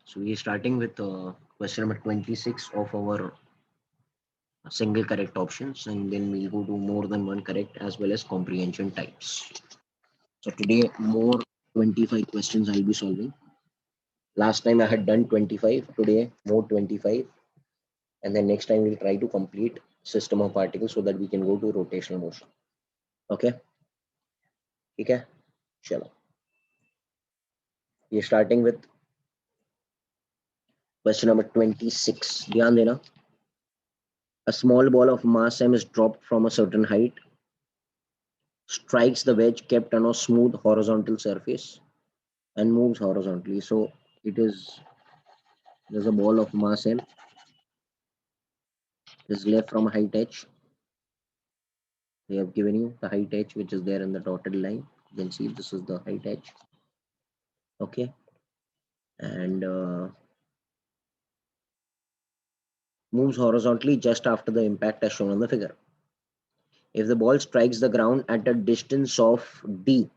So we are starting with question number 26 of our single correct options, and then we'll go to more than one correct as well as comprehension types. So today more 25 questions I'll be solving. Last time I had done 25, today more 25, and then next time we'll try to complete system of particles so that we can go to rotational motion. Okay, ठीक है, चलो. We are starting with question number 26. ध्यान देना. A small ball of mass m is dropped from a certain height, strikes the wedge kept on a smooth horizontal surface and moves horizontally. So there's a ball of mass m is left from a height h. They have given you the height h which is there in the dotted line. You can see this is the height h. Okay, and moves horizontally just after the impact as shown on the figure. If the ball strikes the ground at a distance of d,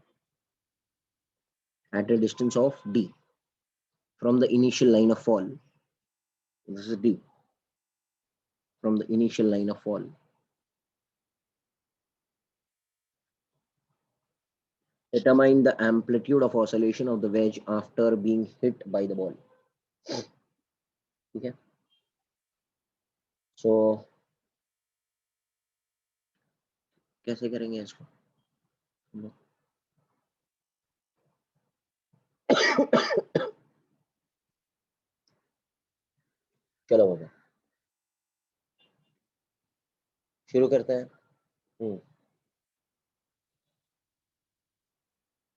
from the initial line of fall, this is d, from the initial line of fall, determine the amplitude of oscillation of the wedge after being hit by the ball. Okay, so कैसे करेंगे इसको हम लोग? चलो बाबा शुरू करते हैं.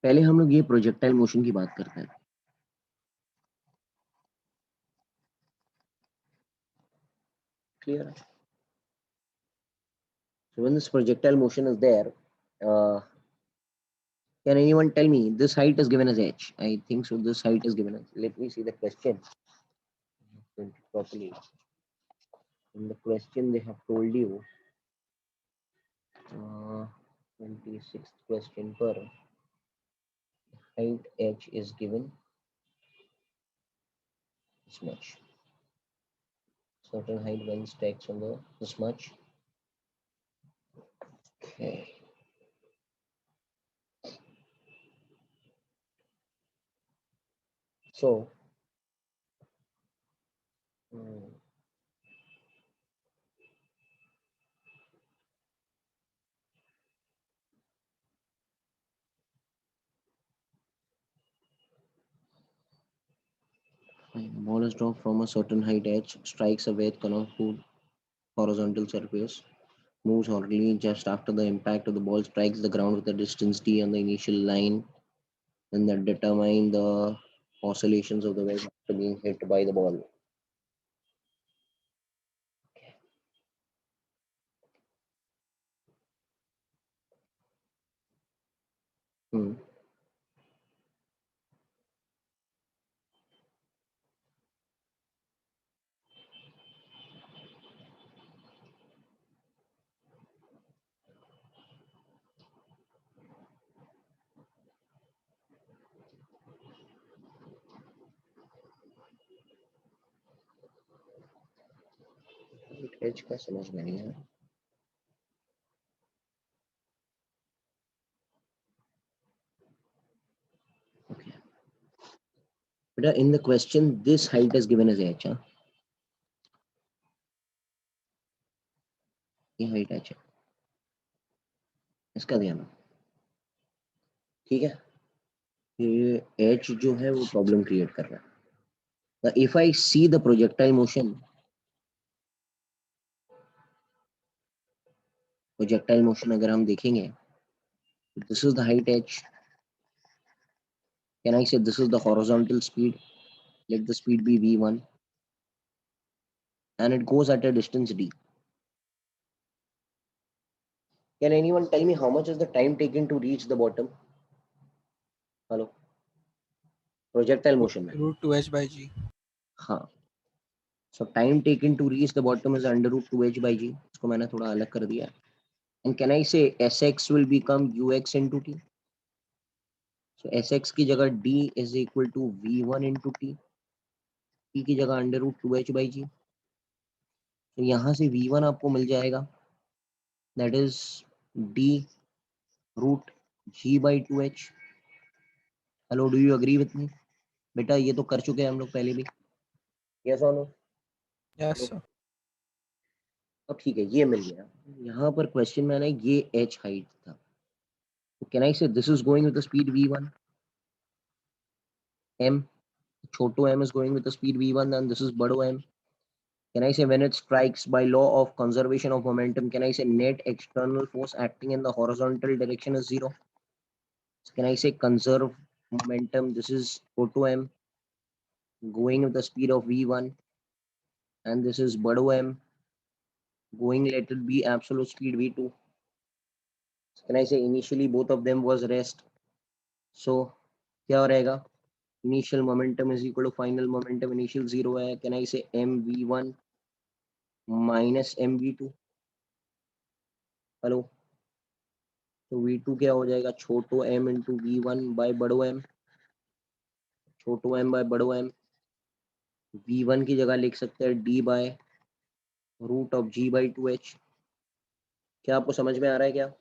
पहले हम लोग ये प्रोजेक्टाइल मोशन की बात करते हैं. Clear? So when this projectile motion is there, can anyone tell me this height is given as h? I think so. This height is given as. Let me see the question properly. In the question, they have told you 26th question per height h is given this much. Certain height when stacks on the this much. Okay. So, ball is dropped from a certain height h, strikes a wedge connected horizontal surface, moves horizontally just after the impact of the ball strikes the ground with a distance d on the initial line, and that determine the oscillations of the wedge after being hit by the ball. Hmm. एज का समझ में नहीं है. Okay. But in the question, this height is given as h. Huh? ये height h है. इसका ध्यान. ठीक है. ये h जो है वो प्रॉब्लम क्रिएट कर रहा है. Now, if I see the projectile motion अगर हम देखेंगे, this is the height h. Can I say this is the horizontal speed? Let the speed be v1, and it goes at a distance d. Can anyone tell me how much is the time taken to reach the bottom? Hello. Projectile motion में. Root 2h by g. हाँ. So time taken to reach the bottom is under root 2h by g. इसको मैंने थोड़ा अलग कर दिया. And can I say sx will become ux into t? So sx की जगह d is equal to v1 into t. P की जगह अंडर रूट 2h बाई जी। तो यहाँ से V1 आपको मिल जाएगा, that is D root G by 2h। Hello, do you agree with me? बेटा ये तो कर चुके हैं हम लोग पहले भी, यस और नो? Yes sir. अब ठीक है, ये मिल गया। यहाँ पर क्वेश्चन में आना है ये h हाइट था, तो can I say this is going with the speed v1, m छोटो m is going with the speed v1 and this is बड़ो m. Can I say when it strikes by law of conservation of momentum, can I say net external force acting in the horizontal direction is 0? So can I say conserve momentum? This is छोटो m going with the speed of v1 and this is बड़ो m going, let it be absolute speed v2. So can I say initially both of them was rest? So क्या रहेगा? Initial momentum is equal to final momentum. Initial 0 है. Can I say mv1 minus mv2? Hello, तो v2 क्या हो जाएगा? छोटो m into v1 by बड़ो m, छोटो m बाय बड़ो m। v1 की जगह लिख सकते हैं d by root of g by 2h। क्या आपको समझ में आ रहा है क्या?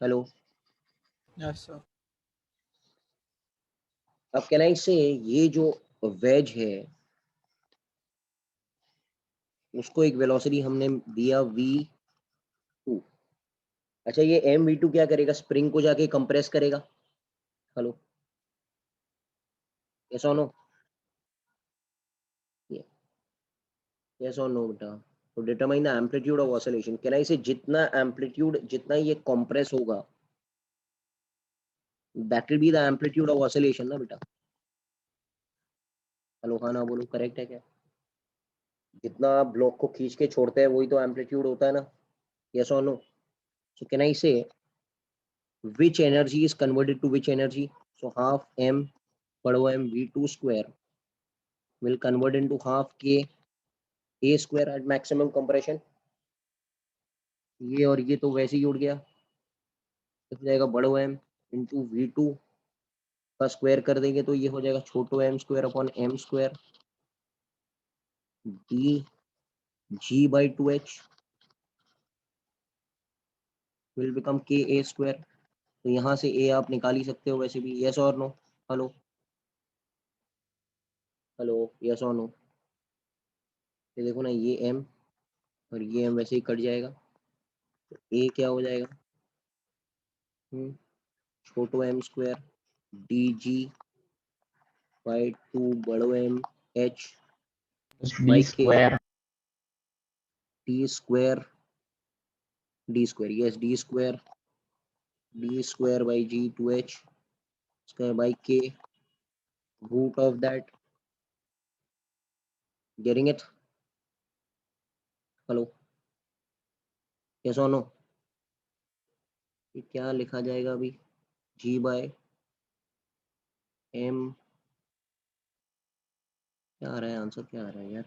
Hello, yes sir. अब कहना इससे ये जो वेज है उसको एक वेलोसिटी हमने दिया v2। अच्छा, ये mv2 क्या करेगा? स्प्रिंग को जाके कंप्रेस करेगा। हेलो, यस और नो? यस और नो बेटा? तो determine the amplitude of oscillation. Can I से जितना एम्पलीट्यूड, जितना ये कंप्रेस होगा, that will be the amplitude of oscillation ना बेटा? हेलो, हाँ ना बोलो, करेक्ट है क्या? जितना आप ब्लॉक को खींच के छोड़ते हैं वही तो एम्पलीट्यूड होता है ना? यस और नो? सो कैन आई से which energy is converted to which energy? So half m बड़ो m v2 square will convert into half k a square at maximum compression। ये और ये तो वैसे ही उड़ गया, तो हो जाएगा बड़ो m इंटू v2 का स्क्वायर कर देंगे तो ये हो जाएगा छोटो m square upon m square d g by 2h will become k a square. तो यहाँ से a आप निकाल ही सकते हो वैसे भी, यस और नो? हेलो, हेलो, यस और नो? ये देखो ना, ये m और ये m वैसे ही कट जाएगा, तो a क्या हो जाएगा? छोटो m square D G by 2 बड़ो m h D by k square d square yes d square by g 2h square by k root of that. Getting it? Hello, yes और no? ये क्या लिखा जाएगा अभी? g बाय m, क्या आ रहा है आंसर? क्या आ रहा है यार?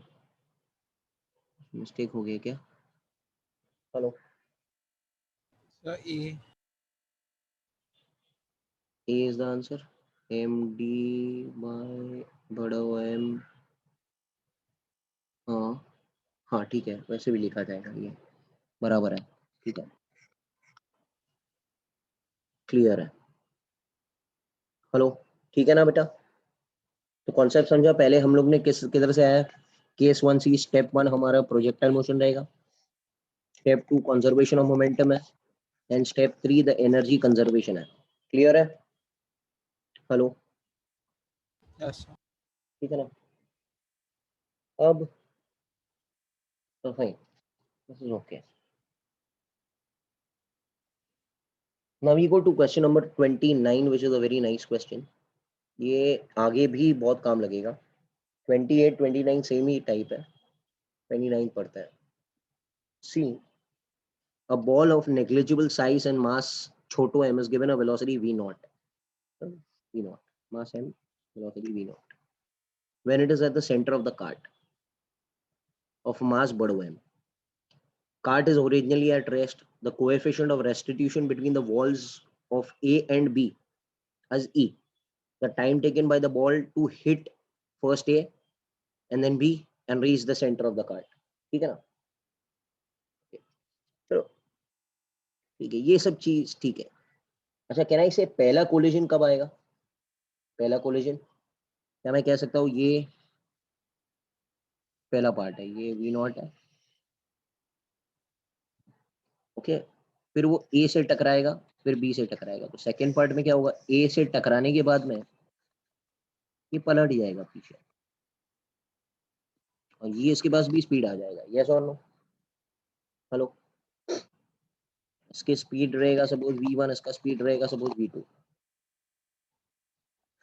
मिस्टेक हो गया क्या? Hello, sir A. a is the answer, m d by बड़ा m। हाँ हाँ ठीक है, वैसे भी लिखा जाएगा, ये बराबर है, ठीक है, क्लियर है। हेलो, ठीक है ना बेटा? तो कॉन्सेप्ट समझा? पहले हम लोग ने किधर से आया? केस 1 सी स्टेप 1 हमारा प्रोजेक्टाइल मोशन रहेगा, स्टेप 2 कंजर्वेशन ऑफ मोमेंटम है, and step 3 the energy conservation है। क्लियर है? Hello, yes sir. ठीक है ना? अब तो fine, this is okay. Now we go to question number 29 which is a very nice question. ये आगे भी बहुत काम लगेगा। 28 29 सेम ही टाइप है, 29 पढ़ता है। सी, a ball of negligible size and mass छोटो m is given a velocity v naught, v naught, mass m, velocity v naught, when it is at the center of the cart of mass बड़ो m. Cart is originally at rest. The coefficient of restitution between the walls of A and B as E. The time taken by the ball to hit first A and then B and reach the center of the cart. ठीक है ना? चलो ठीक है, ये सब चीज ठीक है. अच्छा, कैन आई से पहला कोलिजन कब आएगा? पहला कोलिजन क्या मैं कह सकता हूँ ये पहला पार्ट है, ये V0 है. ओके, फिर वो A से टकराएगा, फिर B से टकराएगा. तो सेकेंड पार्ट में क्या होगा? A से टकराने के बाद में ये पलट जाएगा पीछे और ये इसके पास भी स्पीड आ जाएगा. यस और नो? हेलो, इसके स्पीड रहेगा सपोज V1, इसका स्पीड रहेगा सपोज V2.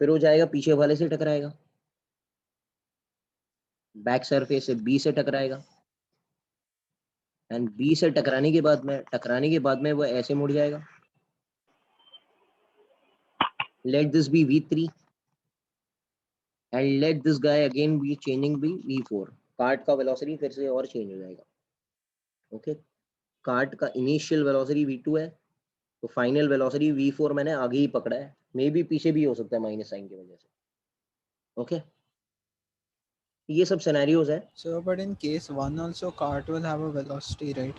फिर वो जाएगा पीछे वाले से टकराएगा, बैक सरफेस से B से टकराएगा, एंड B से टकराने के बाद में वो ऐसे मुड़ जाएगा. Let this be V3 and let this guy again be changing be V4. Cart का वेलोसिटी फिर से और चेंज हो जाएगा. ओके, कार्ट का इनिशियल वेलोसिटी V2 है, तो फाइनल वेलोसिटी V4 मैंने आगे ही पकड़ा है. मे बी पीछे भी हो सकता है माइनस साइन की वजह से. ओके, ये सब सिनेरियोज है. So, but in case one also cart will have a velocity, right?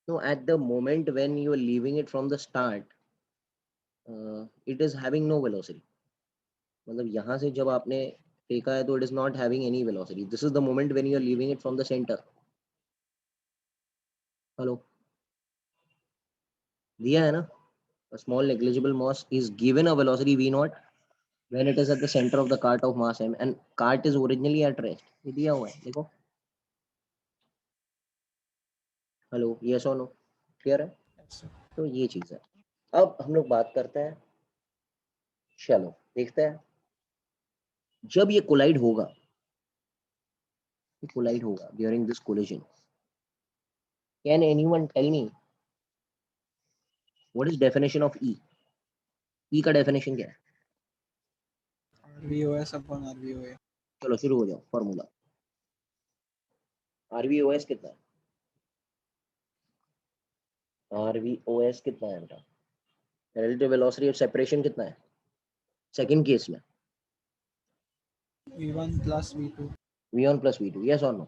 So at the moment when you are leaving it from the start, it is having no velocity. मतलब यहाँ से जब आपने टेका है तो it is not having any velocity. This is the moment when you are leaving it from the center. Hello, दिया है ना? A small negligible mass is given a velocity V0 when it is at the center of the cart of mass m and cart is originally at rest. ये दिया हुआ है, देखो. Hello, yes और no? Clear है? Yes, sir. तो ये चीज है. अब हम लोग बात करते हैं, चलो देखते हैं जब ये कोलाइड होगा, during this collision. Can anyone tell me what is definition of E? E का definition क्या है? RVOS upon RVOA. चलो शुरू हो जाओ. फॉर्मूला RVOS कितना है? RVOS कितना है बेटा? Relative velocity of separation कितना है सेकंड केस में? V1 plus V2. V1 plus V2. Yes or no?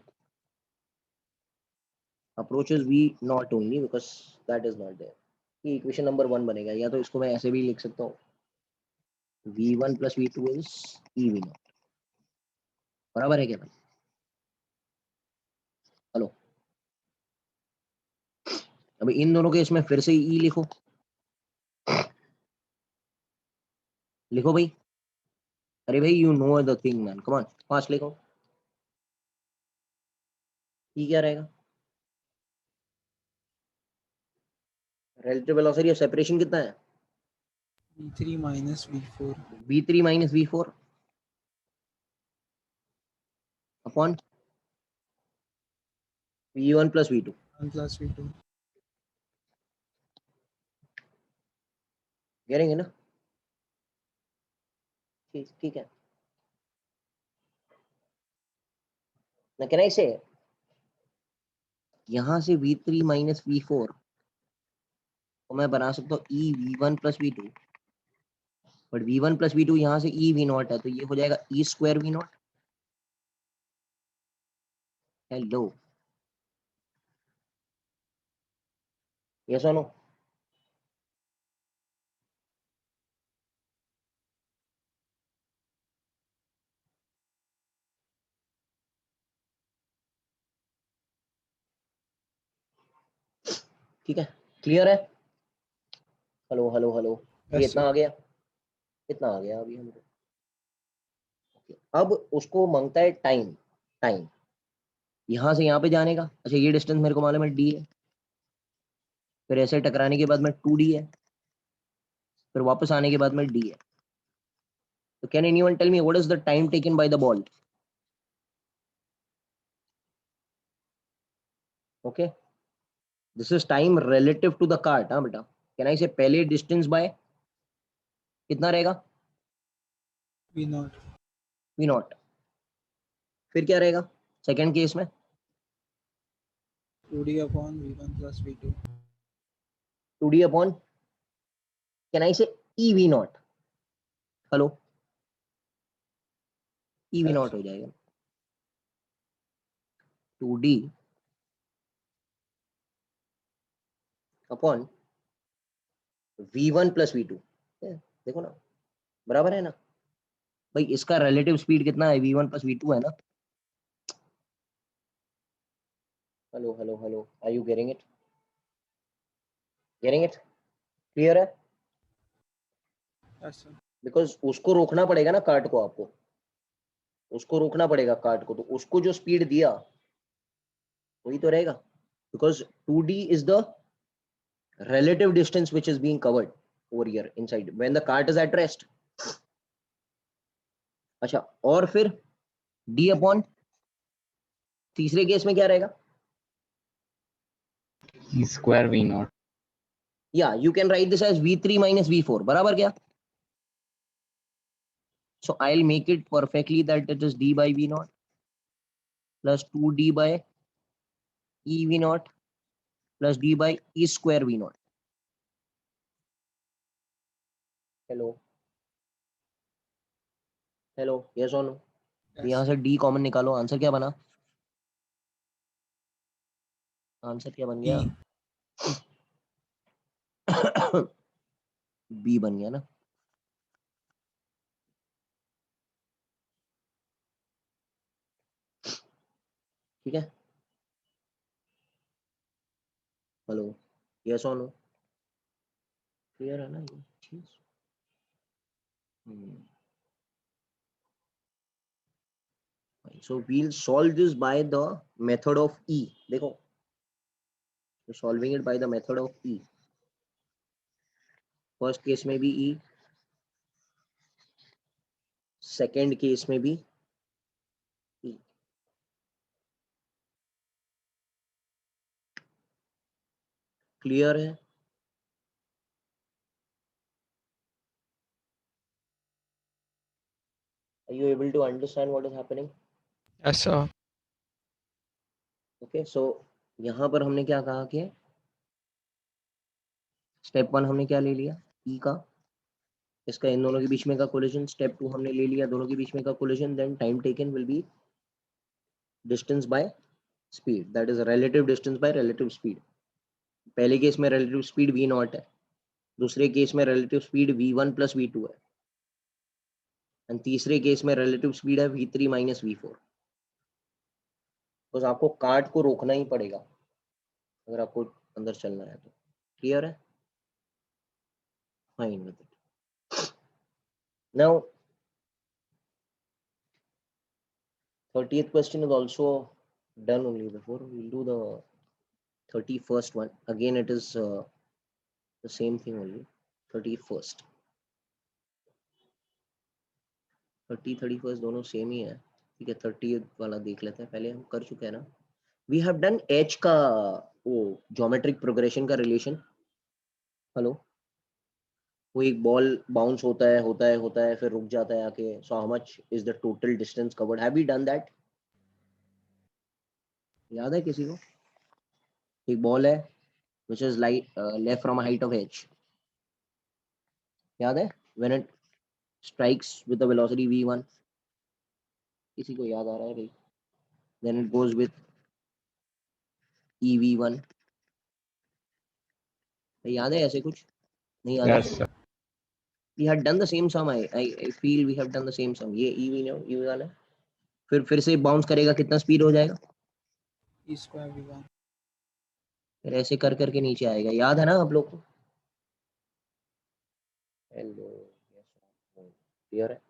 Approach is V0 only because that is not there. ये इक्वेशन नंबर 1 बनेगा, या तो इसको मैं ऐसे भी लिख सकता हूँ, V1 plus V2 is EV0. बराबर है क्या भाई? हेलो, अभी इन दोनों के इसमें फिर से E लिखो. लिखो भाई. अरे भाई, you know the thing man, come on, fast लिखो. E क्या रहेगा? रिलेटिव वेलोसिटी ऑफ सेपरेशन कितना है? V3 minus V4. V3 minus V4 upon V1 plus V2. 1 plus V2. करेंगे ना? ठीक है ना. कैन आई से यहां से V3 minus V4 तो मैं बना सकता हूँ E V1 plus V2, but V1 plus V2 यहाँ से E V0 है, तो ये हो जाएगा E square V0. Hello, yes और नो? ठीक है, क्लियर है? हेलो हेलो हेलो, ये Yes, इतना sir. आ गया, इतना आ गया अभी हमको. अब उसको मांगता है टाइम. टाइम यहाँ से यहाँ पे जाने का. अच्छा, ये डिस्टेंस मेरे को मालूम है D है, फिर ऐसे टकराने के बाद में 2D है, फिर वापस आने के बाद में D है. तो can anyone tell me what is the time taken by the ball? Okay, this is time relative to the cart. हाँ बेटा, कैन आई से पहले डिस्टेंस बाय कितना रहेगा? V0. V0. फिर क्या रहेगा सेकेंड केस में? 2D upon V1 plus V2. 2D upon can I से E V0. Hello, E V not हो जाएगा 2d upon v1 plus v2। देखो ना बराबर है ना भाई, इसका रिलेटिव स्पीड कितना है, v1 प्लस v2 है ना। Hello hello hello, are you getting it? Getting it? Clear है? Yes, sir. बिकॉज उसको रोकना पड़ेगा ना कार्ट को, आपको उसको रोकना पड़ेगा कार्ट को, तो उसको जो स्पीड दिया वही तो रहेगा, because 2d is the relative distance which is being covered over here inside when the cart is at rest। अच्छा, और फिर d अपॉन तीसरे केस में क्या रहेगा, E square V naught. या you can write this as v3 minus v4 बराबर क्या। So I'll make it perfectly that it is d by v naught plus 2d by e v naught plus d by e square v naught। Hello hello, yes और no? Yes, यहाँ sir. से d common निकालो, answer क्या बना, answer क्या बन गया, E. b बन गया ना। ठीक है, हेलो, यस और नो? क्लियर है ना ये चीज? So we'll solve this by the method of E. देखो, solving it by the method of E. First case में भी ई, सेकेंड केस में भी ई। क्लियर है? Are you able to understand what is happening? Yes, sir. Okay, so यहाँ पर हमने क्या कहा कि स्टेप 1 हमने क्या ले लिया, ई का, इसका इन दोनों के बीच में का कोलिजन। स्टेप 2 हमने ले लिया दोनों के बीच में का collision, then time taken will be distance by speed, that is relative distance by relative speed. पहले केस में रिलेटिव स्पीड v नॉट है, दूसरे केस में relative speed v1 plus v2 है, एंड तीसरे केस में रिलेटिव स्पीड है v3 minus v4। बस आपको कार्ट को रोकना ही पड़ेगा अगर आपको अंदर चलना है तो। क्लियर है? Fine with it. Now 30th question is also done only, before we'll do the 31st one again, it is the same thing only। 31st 31st दोनों सेम ही है, ठीक है। 30th वाला देख लेते हैं, पहले हम कर चुके हैं ना, वी हैव डन एच का वो ज्योमेट्रिक प्रोग्रेशन का रिलेशन। हेलो, वो एक बॉल बाउंस होता है फिर रुक जाता है आके, so how much is the total distance covered, have we done that? याद है किसी को? एक बॉल है which is left from a height of h, याद है, when it strikes with the velocity v1, किसी को याद आ रहा है भाई? then it goes with ev1, याद है ऐसे कुछ? नहीं याद है? Yes, sir. we had done the same sum, I feel we have done the same sum। ये ev1 है, फिर से बाउंस करेगा, कितना स्पीड हो जाएगा, E square V1. फिर ऐसे कर करके नीचे आएगा, याद है ना आप लोग को? हेलो, क्लियर है?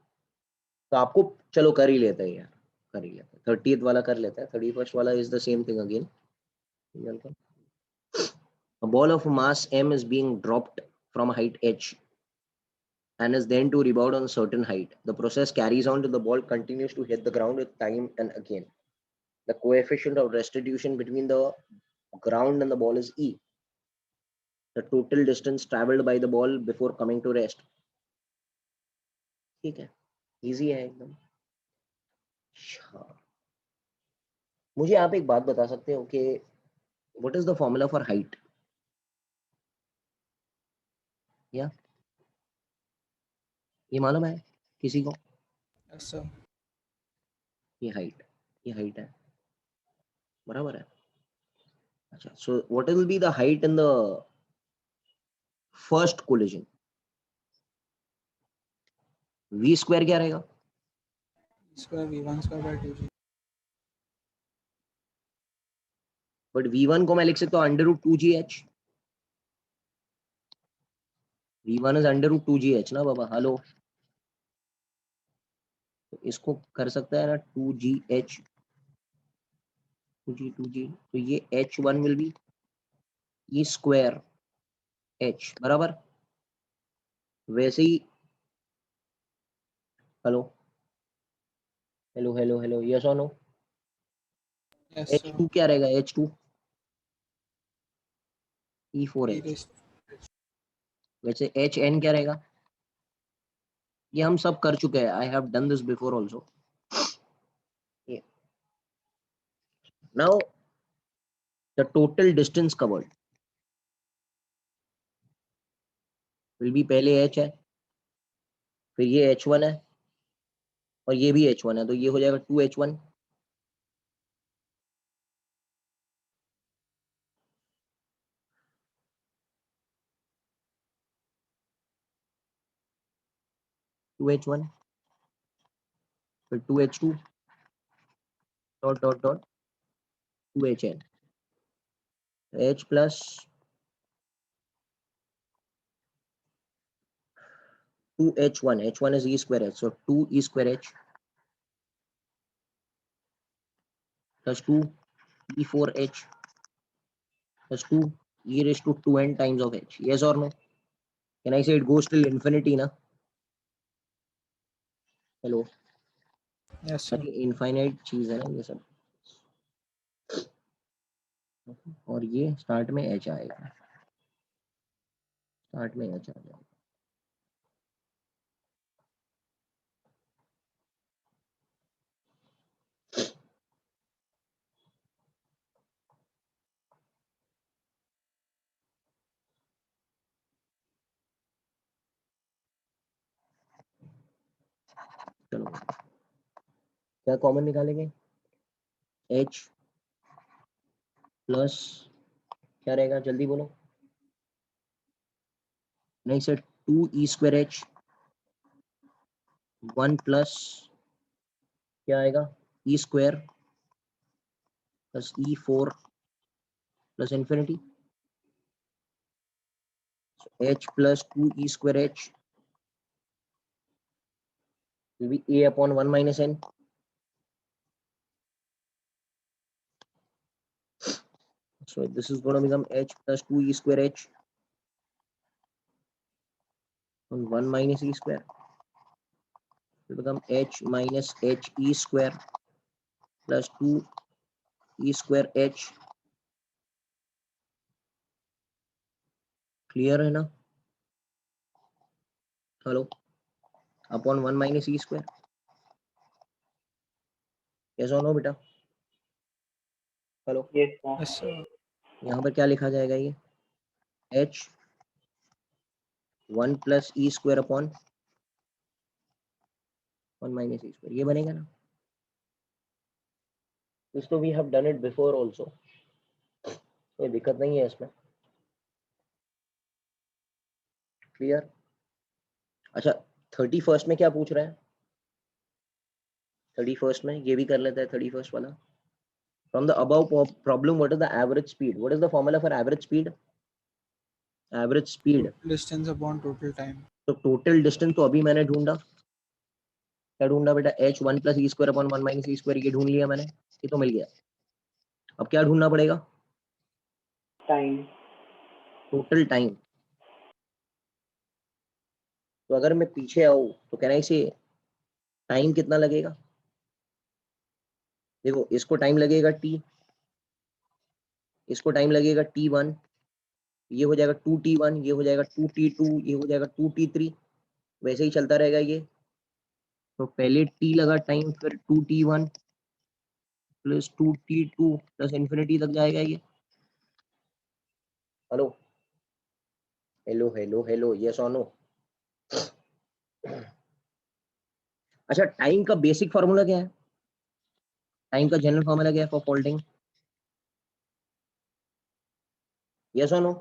तो आपको चलो कर ही लेते हैं यार, कर ही लेते हैं। 30th वाला कर लेते हैं, 31st वाला is the same thing again. A ball of mass m is being dropped from a height h and is then to rebound on a certain height. The process carries on till the ball continues to hit the ground with time and again. The coefficient of restitution between the ground and the ball is e, the total distance traveled by the ball before coming to rest। ठीक है, easy है एकदम। अच्छा, मुझे आप एक बात बता सकते हो कि what is the formula for height? या ये मालूम है किसी को? Yes, sir. ये हाइट है, बराबर है। अच्छा, so what will be the height in the first collision? v square क्या रहेगा? square v1 square by 2g. But v1 को मैं लिख सकता हूँ under root 2gh। v1 is under root 2gh ना बाबा, हेलो। तो इसको कर सकता है ना 2gh, 2g, तो ये h1 will be e square h, बराबर। वैसे ही, hello hello hello hello, yes और नो? Yes, sir. h2 क्या रहेगा? h2 e e4h। raised वैसे hn क्या रहेगा? ये हम सब कर चुके हैं, I have done this before also. Now the total distance covered will be, पहले h है, फिर ये h1 है, और ये भी h1 है, तो ये हो जाएगा 2h1। टू एच वन, फिर 2h2 dot dot dot 2hn, h plus 2h1, h1 is e square h, so 2 e square h plus 2 e4h plus 2 e raised to 2n times of h. Yes or no? Can I say it goes till infinity ना? Hello, yes, sir. अरे infinite चीज है ना ये सब। और ये start में h आएगा, स्टार्ट में h आ जाएगा। चलो, क्या कॉमन निकालेंगे? h प्लस क्या रहेगा, जल्दी बोलो। नहीं sir, 2 e square h, 1 plus क्या आएगा, e square plus e4 plus infinity, h plus 2 e square h will be a upon 1 minus n. So this is going to become h plus 2 e square h on 1 minus e square. It will become h minus h e square plus 2 e square h. Clear है ना? Hello, upon 1 minus e square. Yes or no बेटा? Hello, Yes, sir. Yes, sir. यहाँ पर क्या लिखा जाएगा? ये h 1 plus e square upon 1 minus e square, ये बनेगा ना? इसको we have done it before also, कोई दिक्कत नहीं है इसमें। क्लियर? अच्छा, 31st में क्या पूछ रहा है? 31st में ये भी कर लेता है, 31st वाला। From the above problem, what is the average speed? What is the formula for average speed? Average speed. Total distance upon total time. तो टोटल डिस्टेंस तो अभी मैंने ढूंढा, क्या ढूंढा बेटा? h 1 प्लस ई square upon 1 minus e square, ये ढूंढ लिया मैंने, ये तो मिल गया। अब क्या ढूंढना पड़ेगा? Time. Total time. तो अगर मैं पीछे आऊँ तो कहना इसे टाइम कितना लगेगा? देखो, इसको टाइम लगेगा t, इसको टाइम लगेगा t1, ये हो जाएगा 2t1, ये हो जाएगा 2t2, ये हो जाएगा 2t3, वैसे ही चलता रहेगा ये। तो पहले t लगा टाइम, फिर 2t1 plus 2t2 plus infinity तक जाएगा ये। Hello hello hello hello, yes और नो? अच्छा, टाइम का बेसिक फॉर्मूला क्या है? टाइम का जनरल फॉर्मूला क्या है फॉर फोल्डिंग? यस और नो?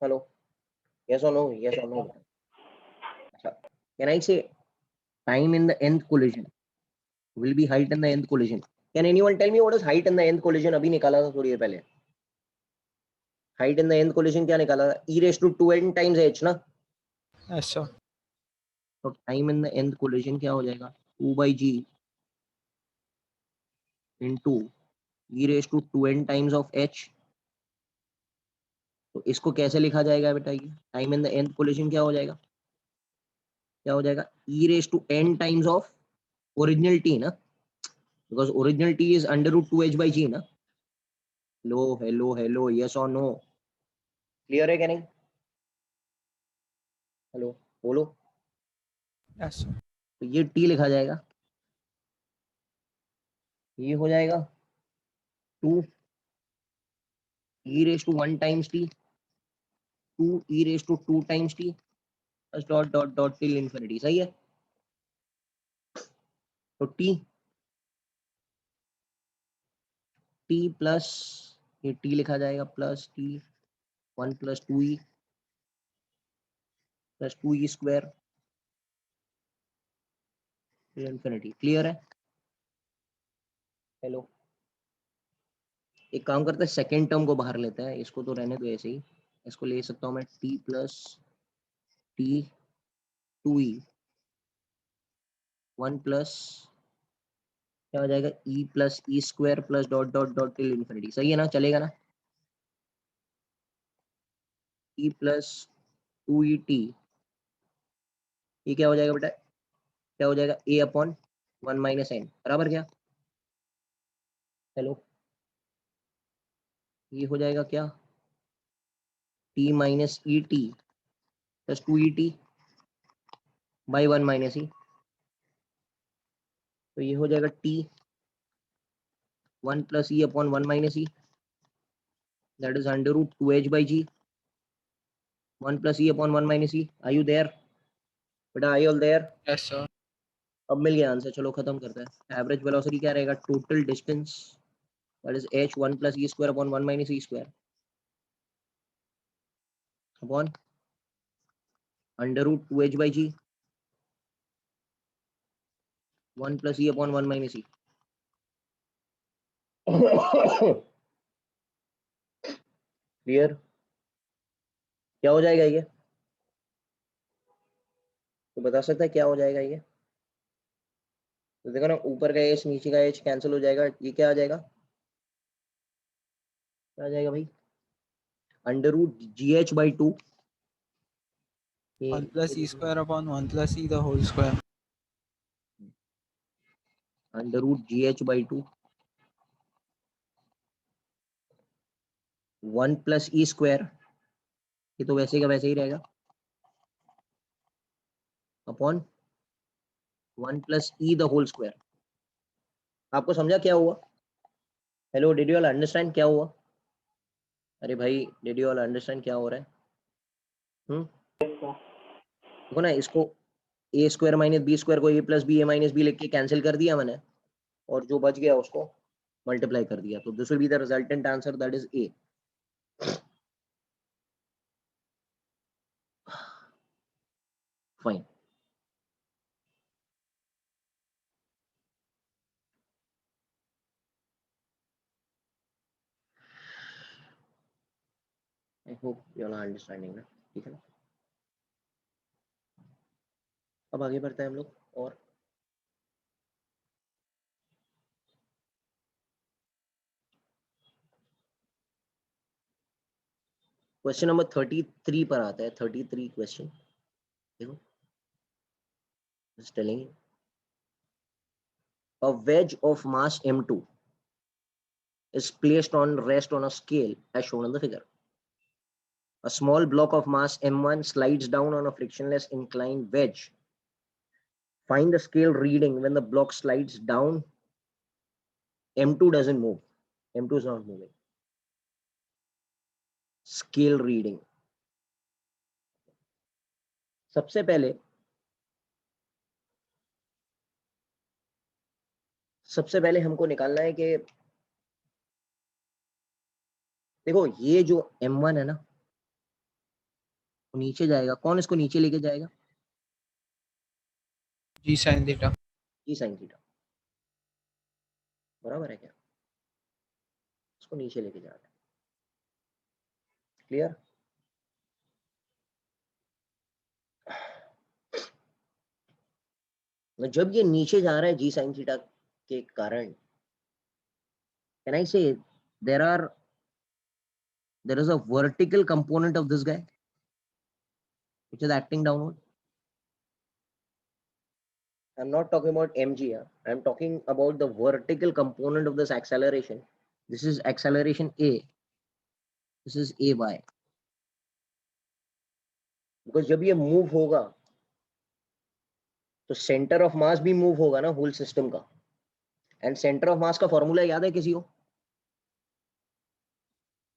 हेलो, यस और नो? यस और नो? अच्छा, कैन आई से time in the nth collision will be height in the nth collision? Can anyone tell me what is height in the nth collision? अभी निकाला था थोड़ी देर पहले। height in the nth collision क्या निकाला था? e raised to 2n times h ना? Yes, sir. तो time in the nth collision क्या हो जाएगा? 2/g into e raised to 2n times of h। तो इसको कैसे लिखा जाएगा बेटा? ये time in the nth collision क्या हो जाएगा? क्या हो जाएगा? e raised to n times of original t ना, because original t is under root 2h/g ना। लो हेलो हेलो, यस और नो? क्लियर है क्या नहीं? हेलो, बोलो। Yes, sir. तो ये t लिखा जाएगा, ये हो जाएगा 2 e raised to 1 times t, 2 e raised to 2 times t plus dot dot dot till infinity। सही है? तो t प्लस ये t लिखा जाएगा plus t 1 plus 2e plus 2e square till infinity. Clear है? हेलो, एक काम करते हैं, सेकेंड टर्म को बाहर लेते हैं, इसको तो रहने दो ऐसे ही। इसको ले सकता हूँ मैं t plus t 2e 1 plus क्या हो जाएगा e प्लस ई square plus dot dot dot till infinity. सही है ना? चलेगा ना? e प्लस 2et ये क्या हो जाएगा बेटा? क्या हो जाएगा? a अपॉन 1 माइनस एन बराबर क्या? हेलो, ये हो जाएगा क्या? t minus e t plus 2et by 1 minus e. तो ये हो जाएगा t 1 plus e upon 1 minus e, that is under root 2h/g 1 plus e upon 1 minus e. Are you there बेटा? I all there? Yes, sir. अब मिल गया answer. चलो खत्म करते हैं। एवरेज वेलोसिटी क्या रहेगा? Total distance that is h 1 plus E square upon 1 minus e square upon under root 2h/g 1 plus e upon 1 minus e. Clear? क्या हो जाएगा ये? तो बता सकता है क्या हो जाएगा ये? तो देखो ना, ऊपर का एच नीचे का एच कैंसिल हो जाएगा। ये क्या आ जाएगा? क्या आ जाएगा भाई? अंडर रूट GH/2 ये 1 plus e square upon 1 plus e the whole square. Under root GH/2 1 plus E square, ये तो वैसे का वैसे ही रहेगा, upon 1 plus e the whole square. आपको समझा क्या हुआ? Hello, did you all understand क्या हुआ? अरे भाई, डिड यू ऑल अंडरस्टैंड क्या हो रहा है? Yes, sir. देखो ना, इसको ए स्क्वायर माइनस बी स्क्वायर को ए प्लस बी ए माइनस बी लिख के कैंसिल कर दिया मैंने, और जो बच गया उसको मल्टीप्लाई कर दिया। तो this will be the resultant answer, that is A. Fine. I hope you are understanding ना। ठीक है ना? अब आगे बढ़ते हैं हम लोग। और क्वेश्चन नंबर 33 पर आता है। 33 क्वेश्चन देखो, just telling you, a wedge of mass m2 is placed on rest on a scale as shown in the figure. A small block of mass m1 slides down on a frictionless inclined wedge. Find the scale reading when the block slides down. m2 doesn't move, m2 is not moving. Scale reading, सबसे पहले सबसे पहले हमको निकालना है कि देखो ये जो m1 है ना वो नीचे जाएगा, कौन इसको नीचे लेके जाएगा? G sine theta. जी साइन थीटा, बराबर है क्या? इसको नीचे लेके जाना है, क्लियर? जब ये नीचे जा रहा है जी साइन थीटा के कारण, can I say there is a vertical component of this guy which is acting downward. I'm not talking about mg here. I'm talking about the vertical component of this acceleration. This is acceleration a, this is ay, because जब ये move होगा तो centre of मास भी move होगा ना whole system का, and centre of mass का formula याद है किसी को?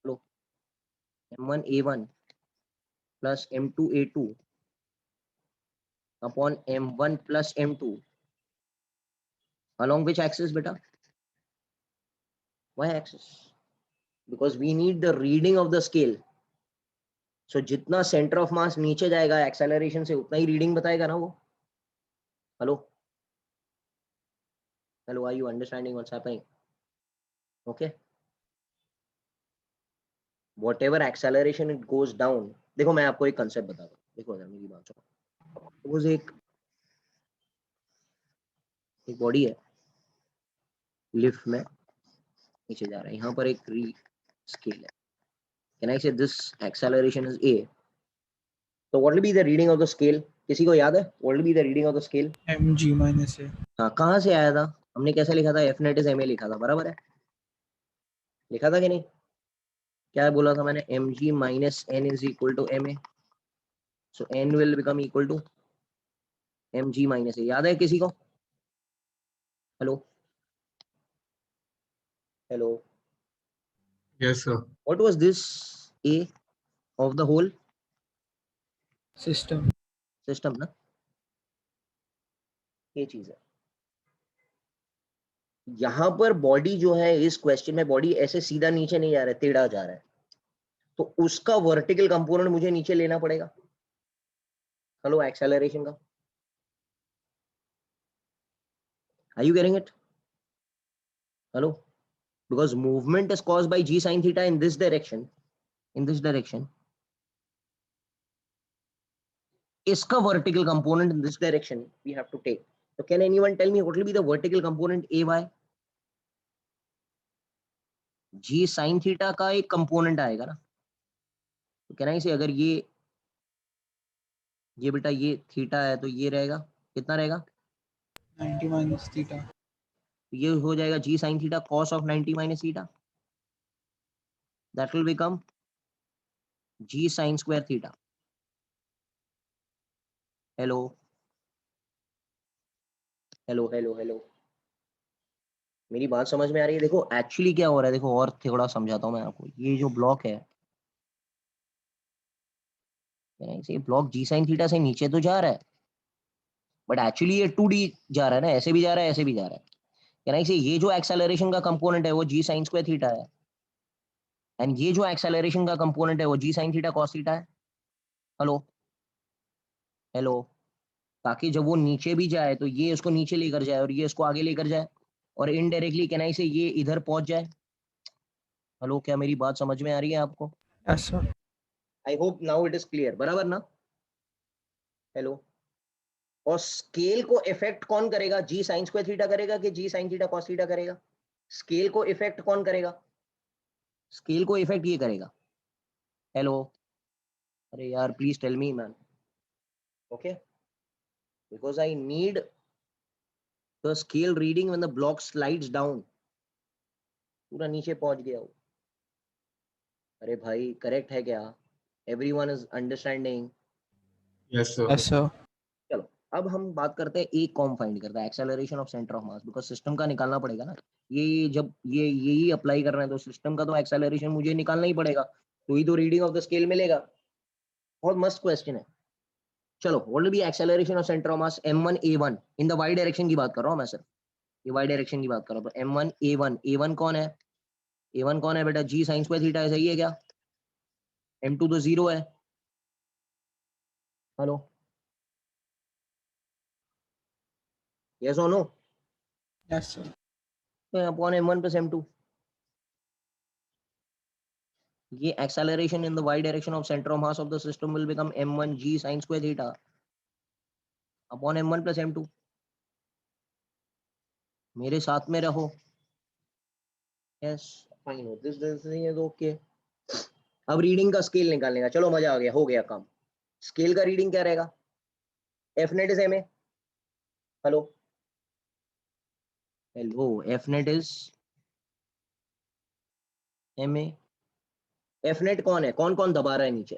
लो, m1a1 plus m2a2 upon m1 plus m2 along which axis beta? Y axis, because we need the reading of the scale. So जितना सेंटर ऑफ मास नीचे जाएगा acceleration से उतना ही रीडिंग बताएगा ना वो। Hello hello, are you understanding what's happening? Okay, whatever acceleration it goes down. देखो मैं आपको एक कंसेप्ट बताता हूँ, देखो जरा मेरी बात सुनो। सपोज एक बॉडी है, लिफ्ट में नीचे जा रहा है, यहाँ पर एक स्केल है, can I say this acceleration is a, तो what will be the reading of the scale? किसी को याद है what will be the reading of the scale? mg minus a. हाँ, कहाँ से आया था? हमने कैसे लिखा था? F net is M a लिखा था, बराबर है? लिखा था कि नहीं? क्या बोला था मैंने? M g minus N is equal to m a, so N will become equal to m g minus a. याद है किसी को? Hello hello, Yes, sir. What was this a of the whole system. System ना, ये चीज है। यहाँ पर बॉडी जो है, इस क्वेश्चन में बॉडी ऐसे सीधा नीचे नहीं जा रहा है, टेढ़ा जा रहा है, तो उसका वर्टिकल कंपोनेंट मुझे नीचे लेना पड़ेगा। हेलो, एक्सेलरेशन का, are you getting it? Hello, because movement is caused by g sin theta in this direction, इसका vertical component in this direction we have to take. So can anyone tell me what will be the vertical component ay? g sin theta का एक component आएगा ना, तो can I say अगर ये बेटा ये थीटा है तो ये रहेगा, कितना रहेगा? 90 माइनस थीटा। ये हो जाएगा g sin theta cos of 90 minus theta, that will become g sin square theta. Hello hello hello hello, मेरी बात समझ में आ रही है? देखो एक्चुअली क्या हो रहा है, देखो और थोड़ा समझाता हूँ मैं आपको। ये जो ब्लॉक है, ये ब्लॉक जी साइन थीटा से नीचे तो जा रहा है, बट एक्चुअली ये 2D जा रहा है ना, ऐसे भी जा रहा है ऐसे भी जा रहा है। कैन आई से ये जो एक्सेलरेशन का कंपोनेंट है वो जी साइन स्क्वायर थीटा है, एंड ये जो एक्सेलरेशन का कंपोनेंट है वो जी साइन थीटा कॉस थीटा है। हेलो हेलो, ताकि जब वो नीचे भी जाए तो ये इसको नीचे लेकर जाए और ये इसको आगे लेकर जाए, और इनडायरेक्टली कैन आई से ये इधर पहुंच जाए। हेलो, क्या मेरी बात समझ में आ रही है आपको? Yes sir. I hope now it is clear, बराबर ना? हेलो, और स्केल को इफेक्ट कौन करेगा? जी साइन स्क्वायर थीटा करेगा कि जी साइन थीटा कॉस थीटा करेगा? स्केल को इफेक्ट कौन करेगा? स्केल को इफेक्ट ये करेगा। हेलो, अरे यार please tell me man, okay, because I need the scale reading when the block slides down. पूरा नीचे पहुंच गया हो। अरे भाई करेक्ट है क्या? Everyone is understanding? Yes, sir. Yes sir. चलो अब हम बात करते हैं एक कॉम फाइंड करते हैं, acceleration of centre of mass, because system का निकालना पड़ेगा ना। ये जब ये यही अप्लाई कर रहे हैं तो सिस्टम का तो एक्सेलरेशन मुझे निकालना ही पड़ेगा, तो ही तो रीडिंग ऑफ द स्केल मिलेगा। बहुत मस्त क्वेश्चन है। चलो, what will B acceleration of centre of mass m1 a1 in the y direction की बात कर रहा हूं मैं सर। ये वाई डायरेक्शन की बात कर रहा हूँ। तो m1 a1, a1 कौन है, a1 कौन है बेटा, g साइन स्क्वायर थीटा है, सही है क्या? m2 तो 0 है। हेलो, यस और नो? Yes, sir. तो अपॉन m1 प्लस m2, ये acceleration in the y direction of center of mass of the system will become m1 g sin square theta upon m1 plus m2। मेरे साथ में रहो। Yes fine, this is okay. अब reading का scale निकालने का, चलो मजा आ गया, हो गया काम। स्केल का रीडिंग क्या रहेगा, F net is M A. Hello hello, F net is M A. F net कौन है, कौन कौन दबा रहा है नीचे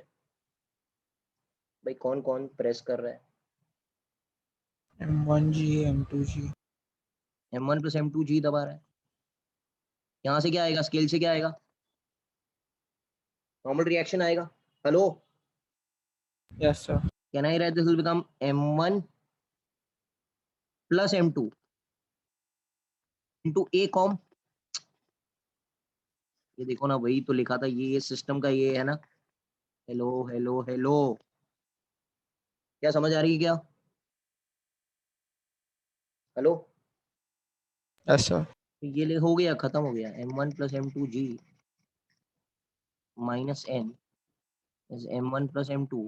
भाई, कौन कौन प्रेस कर रहा है? M1G, M2G. m1 plus m2 जी दबा रहा है। यहाँ से क्या आएगा, स्केल से क्या आएगा, नॉर्मल रिएक्शन आएगा। Hello, Yes, sir. Can I right this will become m1 plus m2 into A com. ये देखो ना, वही तो लिखा था, ये सिस्टम का ये है ना। हेलो हेलो हेलो, क्या समझ आ रही है क्या? Hello, Yes, sir. ये हो गया, खत्म हो गया। m1 plus m2 g minus n is m1 plus m2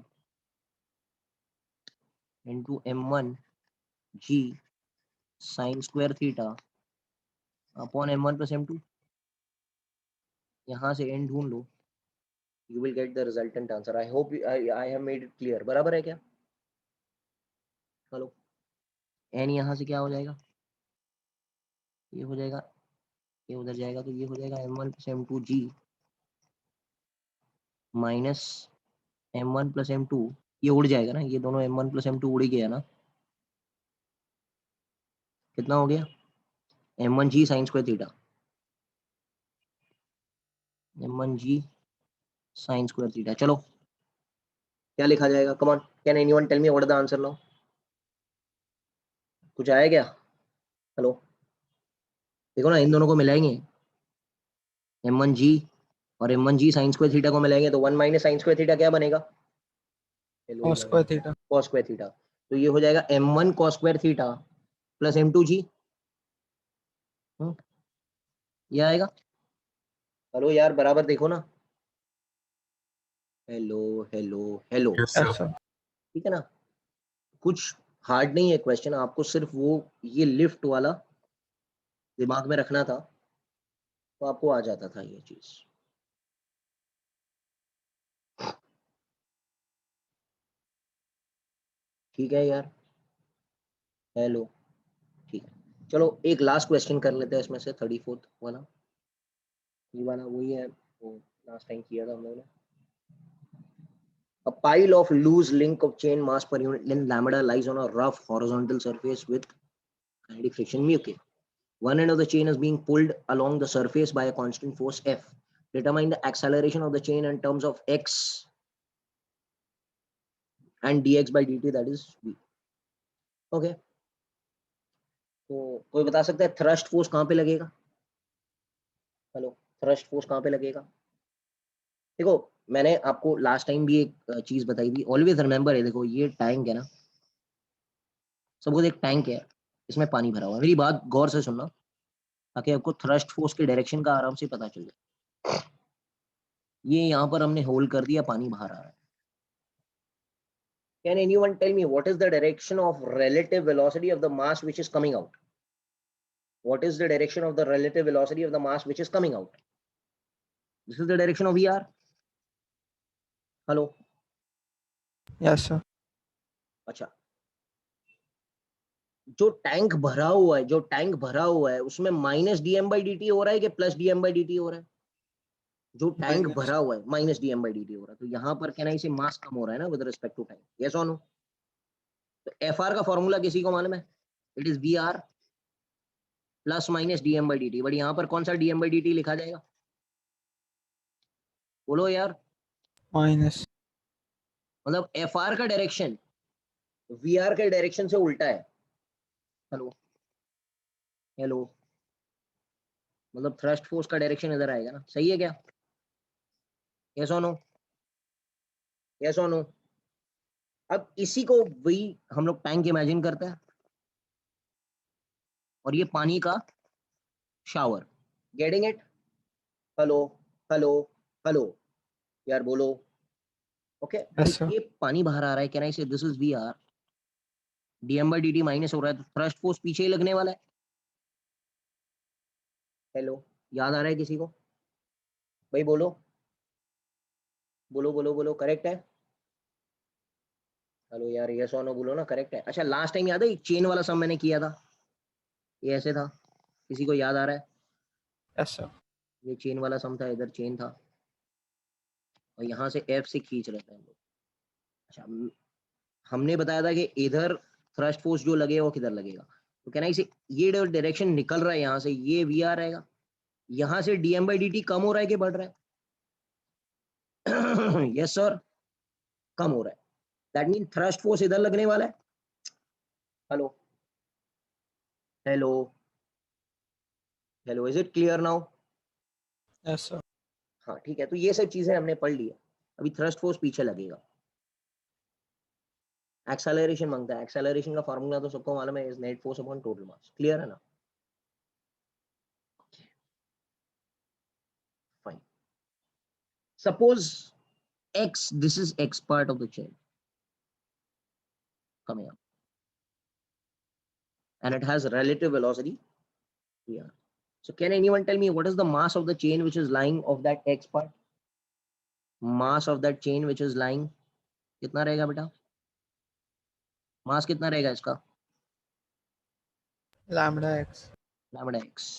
into m1 ji sine square theta upon m1 plus m2। यहाँ से n ढूंढ लो, you will get the resultant answer. I hope I have made it clear. बराबर है क्या? Hello, n यहाँ से क्या हो जाएगा, ये हो जाएगा, ये उधर जाएगा तो ये हो जाएगा m1 plus m2 g minus m1 plus m2। ये उड़ जाएगा ना, ये दोनों m1 प्लस m2 उड़ ही गया ना। कितना हो गया, m1 जी साइन स्क्वायर थीटा, m1 जी साइन स्क्वायर थीटा। चलो क्या लिखा जाएगा, come on, can anyone tell me what is the answer now? कुछ आया क्या? हेलो, देखो ना, इन दोनों को मिलाएंगे, m1 जी और m1 जी साइन स्क्वायर थीटा को मिलाएंगे तो 1 माइनस साइन स्क्वायर थीटा क्या बनेगा? Hello Cos square theta. cos square theta. तो ये हो जाएगा m1 cos square theta plus m2 जी। ये आएगा। हेलो यार, बराबर देखो ना। Hello hello hello, Yes, Yes, sir. sir. ठीक है ना? कुछ हार्ड नहीं है क्वेश्चन, आपको सिर्फ वो ये लिफ्ट वाला दिमाग में रखना था तो आपको आ जाता था ये चीज। ठीक है यार, हेलो, ठीक है। चलो एक लास्ट क्वेश्चन कर लेते हैं इसमें से, 34th वाला। ये वाला वही है, वो लास्ट टाइम किया था हम लोगों ने। A pile of loose link of chain mass per unit length lambda lies on a rough horizontal surface with kinetic friction mu k. One end of the chain is being pulled along the surface by a constant force F. Determine the acceleration of the chain in terms of x and dx by dt, that is v. Okay. तो कोई बता सकता है thrust force कहाँ पे लगेगा? Hello, thrust force कहाँ पे लगेगा? देखो, मैंने आपको लास्ट टाइम भी एक चीज बताई थी, ऑलवेज रिमेंबर है। देखो ये टैंक है ना, सपोज एक टैंक है, इसमें पानी भरा हुआ है। मेरी बात गौर से सुनना ताकि आपको थ्रस्ट फोर्स के डायरेक्शन का आराम से पता चल जाए। ये यहाँ पर हमने होल्ड कर दिया, पानी बाहर आ रहा है। Can anyone tell me what is the direction of relative velocity of the mass which is coming out? What is the direction of the relative velocity of the mass which is coming out? This is the direction of VR. Hello. Yes, sir. अच्छा, जो tank भरा हुआ है, जो tank भरा हुआ है उसमें minus DM by D T हो रहा है कि plus DM by D T हो रहा है? जो टैंक Minus. भरा हुआ है minus DM by D T हो रहा है, तो यहाँ पर कहना इसे मास कम हो रहा है ना with respect to time. Yes और नो? तो एफ आर का फॉर्मूला किसी को मालूम है? It is V R plus minus DM by D T. But यहाँ पर कौन सा डीएम बाई डी टी लिखा जाएगा, बोलो यार? Minus. मतलब एफ आर का डायरेक्शन वी आर के डायरेक्शन से उल्टा है। हेलो, हेलो, मतलब थ्रस्ट फोर्स का डायरेक्शन इधर आएगा ना, सही है क्या? यस और नो? यस और नो? अब इसी को वही हम लोग टैंक इमेजिन करते हैं और ये पानी का shower. Getting it? Hello, hello, hello, यार बोलो। ओके भाई, Yes, sir. ये पानी बाहर आ रहा है, can I say this is V R, DM by D minus हो रहा है, तो थ्रस्ट फोर्स पीछे ही लगने वाला है। हेलो, याद आ रहा है किसी को? भाई बोलो, बोलो बोलो बोलो, करेक्ट है? हेलो यार, यस और नो बोलो ना, करेक्ट है? अच्छा, लास्ट टाइम याद है चेन वाला सम मैंने किया था, ये ऐसे था, किसी को याद आ रहा है? Yes, sir. ये चेन वाला सम था, इधर चेन था और यहाँ से एफ से खींच रहे थे हम लोग। अच्छा, हमने बताया था कि इधर थ्रस्ट फोर्स जो लगेगा वो किधर लगेगा, तो कहना इसे ये डायरेक्शन निकल रहा है यहाँ से, ये वी आर रहेगा। यहाँ से डीएम बाई डी टी कम हो रहा है कि बढ़ रहा है? यस सर, कम हो रहा है। दैट मीन थ्रस्ट फोर्स इधर लगने वाला है। Hello, hello, hello, is it clear now? Yes, sir. हाँ ठीक है, तो ये सब चीजें हमने पढ़ ली है। अभी थ्रस्ट फोर्स पीछे लगेगा। एक्सेलरेशन मांगता है, एक्सेलरेशन का फॉर्मूला तो सबको मालूम है, is net force upon total mass. Clear है ना? Fine. Suppose x, this is x part of the chain coming up and it has relative velocity here. So can anyone tell me what is the mass of the chain which is lying of that x part? Mass of that chain which is lying कितना रहेगा बेटा? मास कितना रहेगा इसका? Lambda x. lambda x.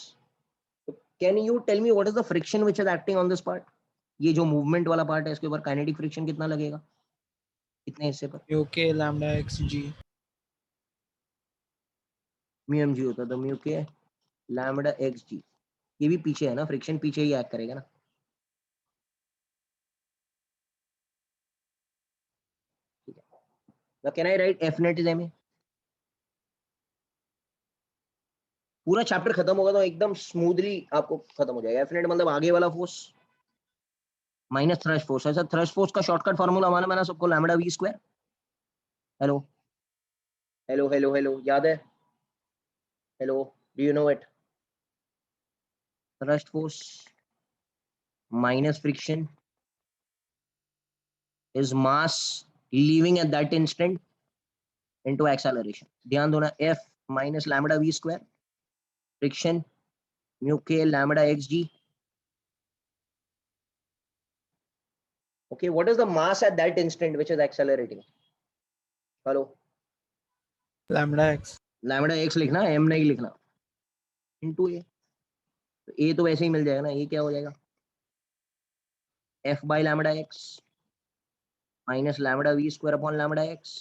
So can you tell me what is the friction which is acting on this part? ये जो movement वाला part है इसके ऊपर काइनेटिक फ्रिक्शन कितना लगेगा, कितने हिस्से पर? UK lambda x g. Mu M G होता है, तो म्यू के लैम्बडा एक्स जी। ये भी पीछे है ना, फ्रिक्शन पीछे ही एक्ट करेगा ना। ठीक है, now can I write F net is ma? पूरा चैप्टर खत्म होगा तो एकदम स्मूथली आपको खत्म हो जाएगा। एफ नेट मतलब आगे वाला फोर्स माइनस थ्रस्ट फोर्स। ऐसा थ्रस्ट फोर्स का शॉर्टकट फार्मूला हमारा मैंने सबको lambda we square. Hello, hello, hello, hello, याद है? Hello, do you know it? Thrust force minus friction is mass leaving at that instant into acceleration. ध्यान दो ना, F minus lambda we square, friction mu के lambda x g. Okay, what is the mass at that instant which is accelerating? Hello, Lambda x. Lambda x लिखना, M नहीं लिखना, into ए। तो ए तो वैसे ही मिल जाएगा ना, ये क्या हो जाएगा? F by lambda X minus lambda we square upon lambda X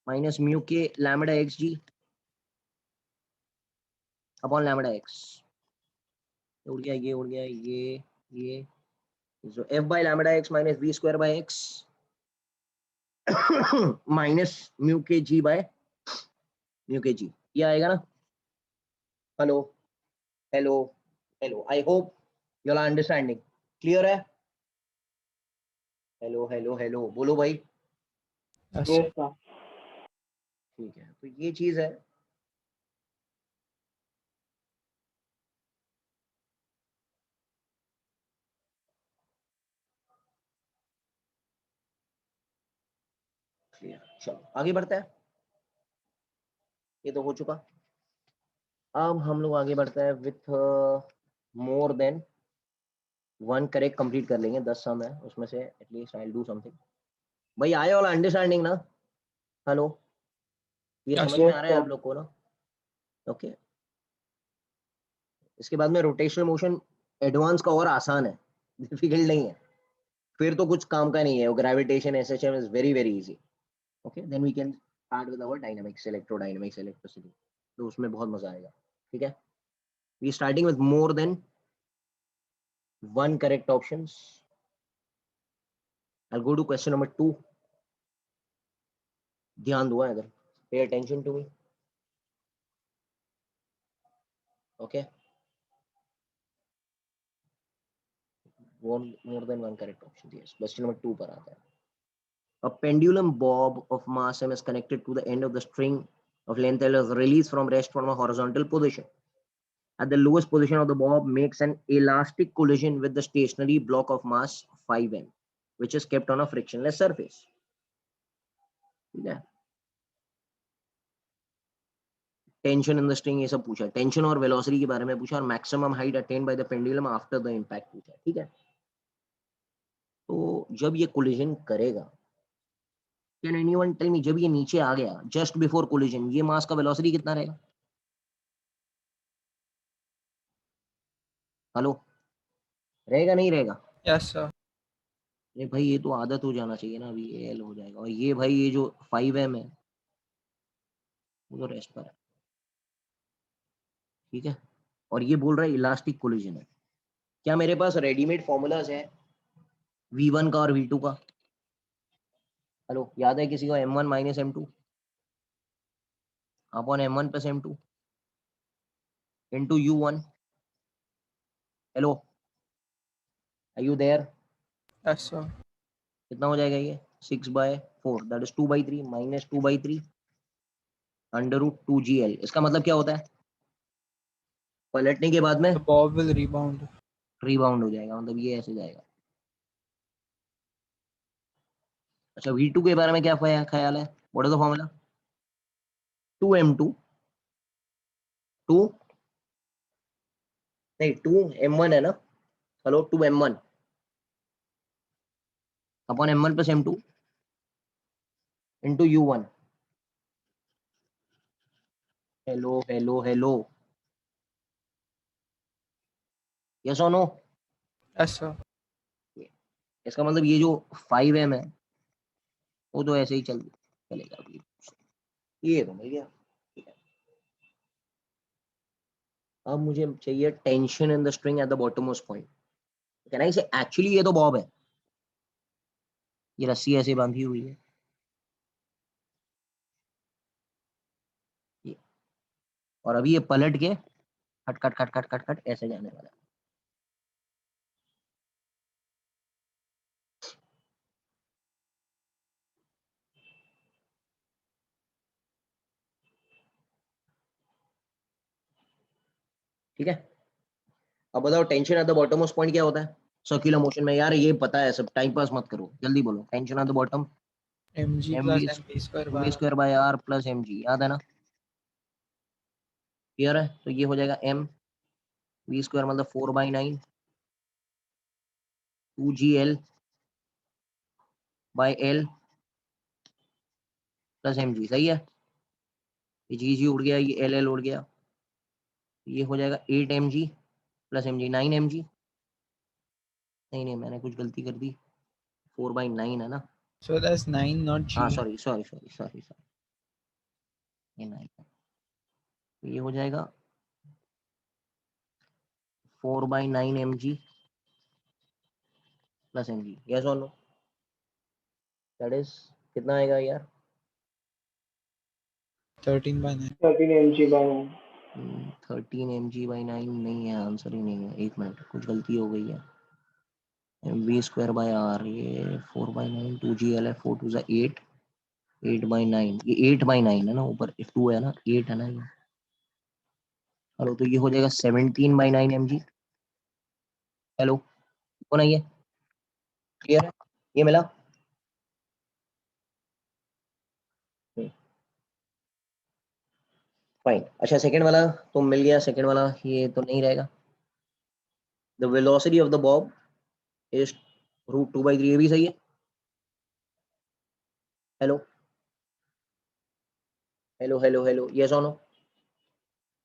minus mu के lambda x G upon lambda X. उड़ गया, ये उड़ गया, ये जो F by lambda X minus V square by X minus mu K G by mu K G, ये आएगा ना। Hello, hello, hello, I hope you are understanding. Clear है? हेलो, हेलो, हेलो, बोलो भाई। Yes, Yes, sir. sir. ठीक है, तो ये चीज है। क्लियर, चलो आगे बढ़ते हैं। ये तो हो चुका। अब हम लोग आगे बढ़ते हैं with more than one correct complete कर लेंगे। 10 सम है उसमें से at least I will do something. भाई आए वाला अंडरस्टैंडिंग ना? हेलो, ये Yes, समझ sir. में Yes, आ रहा है sir. आप लोग को ना? ओके, इसके बाद में रोटेशनल मोशन एडवांस का और आसान है, डिफिकल्ट नहीं है। फिर तो कुछ काम का नहीं है, gravitation SHM is very very easy. Okay, then we can start with our dynamics, electrodynamics, electricity. तो उसमें बहुत मजा आएगा। ठीक है, we starting with more than one correct options. I'll go to question number 2. ध्यान दो अगर, pay attention to me. Okay, one more than one correct option. Yes, question number 2 पर आता है. A pendulum bob of mass m is connected to the end of the string of length L is released from rest from a horizontal position. At the lowest position of the bob makes an elastic collision with the stationary block of mass 5m, which is kept on a frictionless surface. ठीक है. Tension in the string ये सब पूछा, tension और velocity के बारे में पूछा, और maximum height attained by the pendulum after the impact पूछा. ठीक है. तो जब ये कोलिजन करेगा, कैन एनीवन टेल मी, जब ये नीचे आ गया जस्ट बिफोर कोलिजन, ये मास का वेलोसिटी कितना रहेगा? हेलो, रहेगा नहीं रहेगा? Yes, sir. अरे भाई ये तो आदत हो जाना चाहिए ना. अभी ये एल हो जाएगा, और ये भाई ये जो 5m है वो तो रेस्ट पर है. ठीक है. और ये बोल रहा है इलास्टिक कोलिजन है. क्या मेरे पास रेडीमेड फॉर्मूलाज है v1 का और v2 का? हेलो, याद है किसी को? m1 minus m2 upon m1 plus m2 into u1. Hello, are you there? Yes, sir. कितना हो जाएगा ये? 6/4 that is 2/3 minus 2/3 under root 2gl. इसका मतलब क्या होता है? पलटने के बाद में The bob will rebound. Rebound हो जाएगा, मतलब ये ऐसे जाएगा. अच्छा, v2 के बारे में क्या ख्याल है? What is the formula? 2m2 2 नहीं 2m1 है ना. Hello, 2m1 upon m1 plus m2 into u1. Hello hello hello, yes और नो? Yes, sir. इसका मतलब ये जो 5m है वो तो ऐसे ही चलेगा अभी. ये तो मिल गया. ठीक है. अब मुझे चाहिए tension in the string eight the bottom most point. Can I से एक्चुअली ये तो बॉब है, ये रस्सी ऐसे बांधी हुई है ये, और अभी ये पलट के खट खट खट खट खट खट ऐसे जाने वाला है. ठीक है. अब बताओ tension at the bottom most point क्या होता है सर्कुलर मोशन में? यार ये पता है सब, टाइम पास मत करो, जल्दी बोलो. Tension at the bottom mg M plus V mv square by r. Square by R plus M G. याद है ना? क्लियर है? तो ये हो जाएगा एम वी स्क्वायर मतलब 4/9 2gl by L plus M G. सही है. ये जी उड़ गया, ये एल उड़ गया. ये हो जाएगा 8mg प्लस एम जी 9mg. नहीं नहीं, मैंने कुछ गलती कर दी. 4/9 है ना. So that's 9, not हाँ g. Sorry sorry sorry sorry sorry, ये 9 है. तो ये हो जाएगा 4/9mg plus M G. Yes और नो? दैट इज कितना आएगा यार? 13 by 9. 13mg/9 नहीं है, आंसर ही नहीं है. एक मिनट, कुछ गलती हो गई है. वी स्क्वायर बाय आर, ये 4/9 2gl है. 4 2 8 8/9, ये 8/9 है ना, ऊपर 2 है ना, 8 है ना ये. हेलो, तो ये हो जाएगा 17/9 mg. हेलो, कौन है ये? क्लियर है? ये मिला? फाइन. अच्छा, सेकंड वाला तो मिल गया. सेकंड वाला ये तो नहीं रहेगा. The velocity of the bob is √2/3. ये भी सही है. Hello hello hello hello, yes और नो?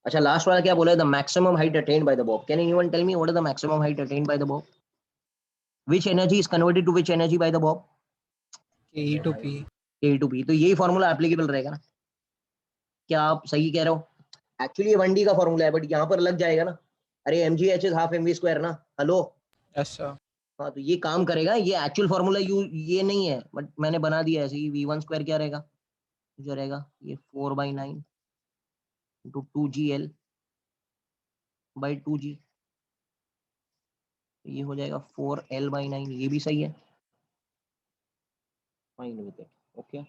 अच्छा, लास्ट वाला क्या बोला है? The maximum height attained by the bob. Can anyone tell me what is the maximum height attained by the bob? Which energy is converted to which energy by the bob? ke to p. A to B. तो यही formula applicable रहेगा ना? क्या आप सही कह रहे हो? एक्चुअली ये 1D का फॉर्मूला है, बट यहाँ पर लग जाएगा ना. अरे mgh is half mv square ना. हेलो. Yes, sir. हाँ, तो ये काम करेगा. ये एक्चुअल फॉर्मूला ये नहीं है, बट मैंने बना दिया ऐसे ही. v1 स्क्वायर क्या रहेगा? जो रहेगा ये 4/9 इंटू 2gl बाई 2g, ये हो जाएगा 4l/9, ये भी सही है, फाइन विद इट, ओके।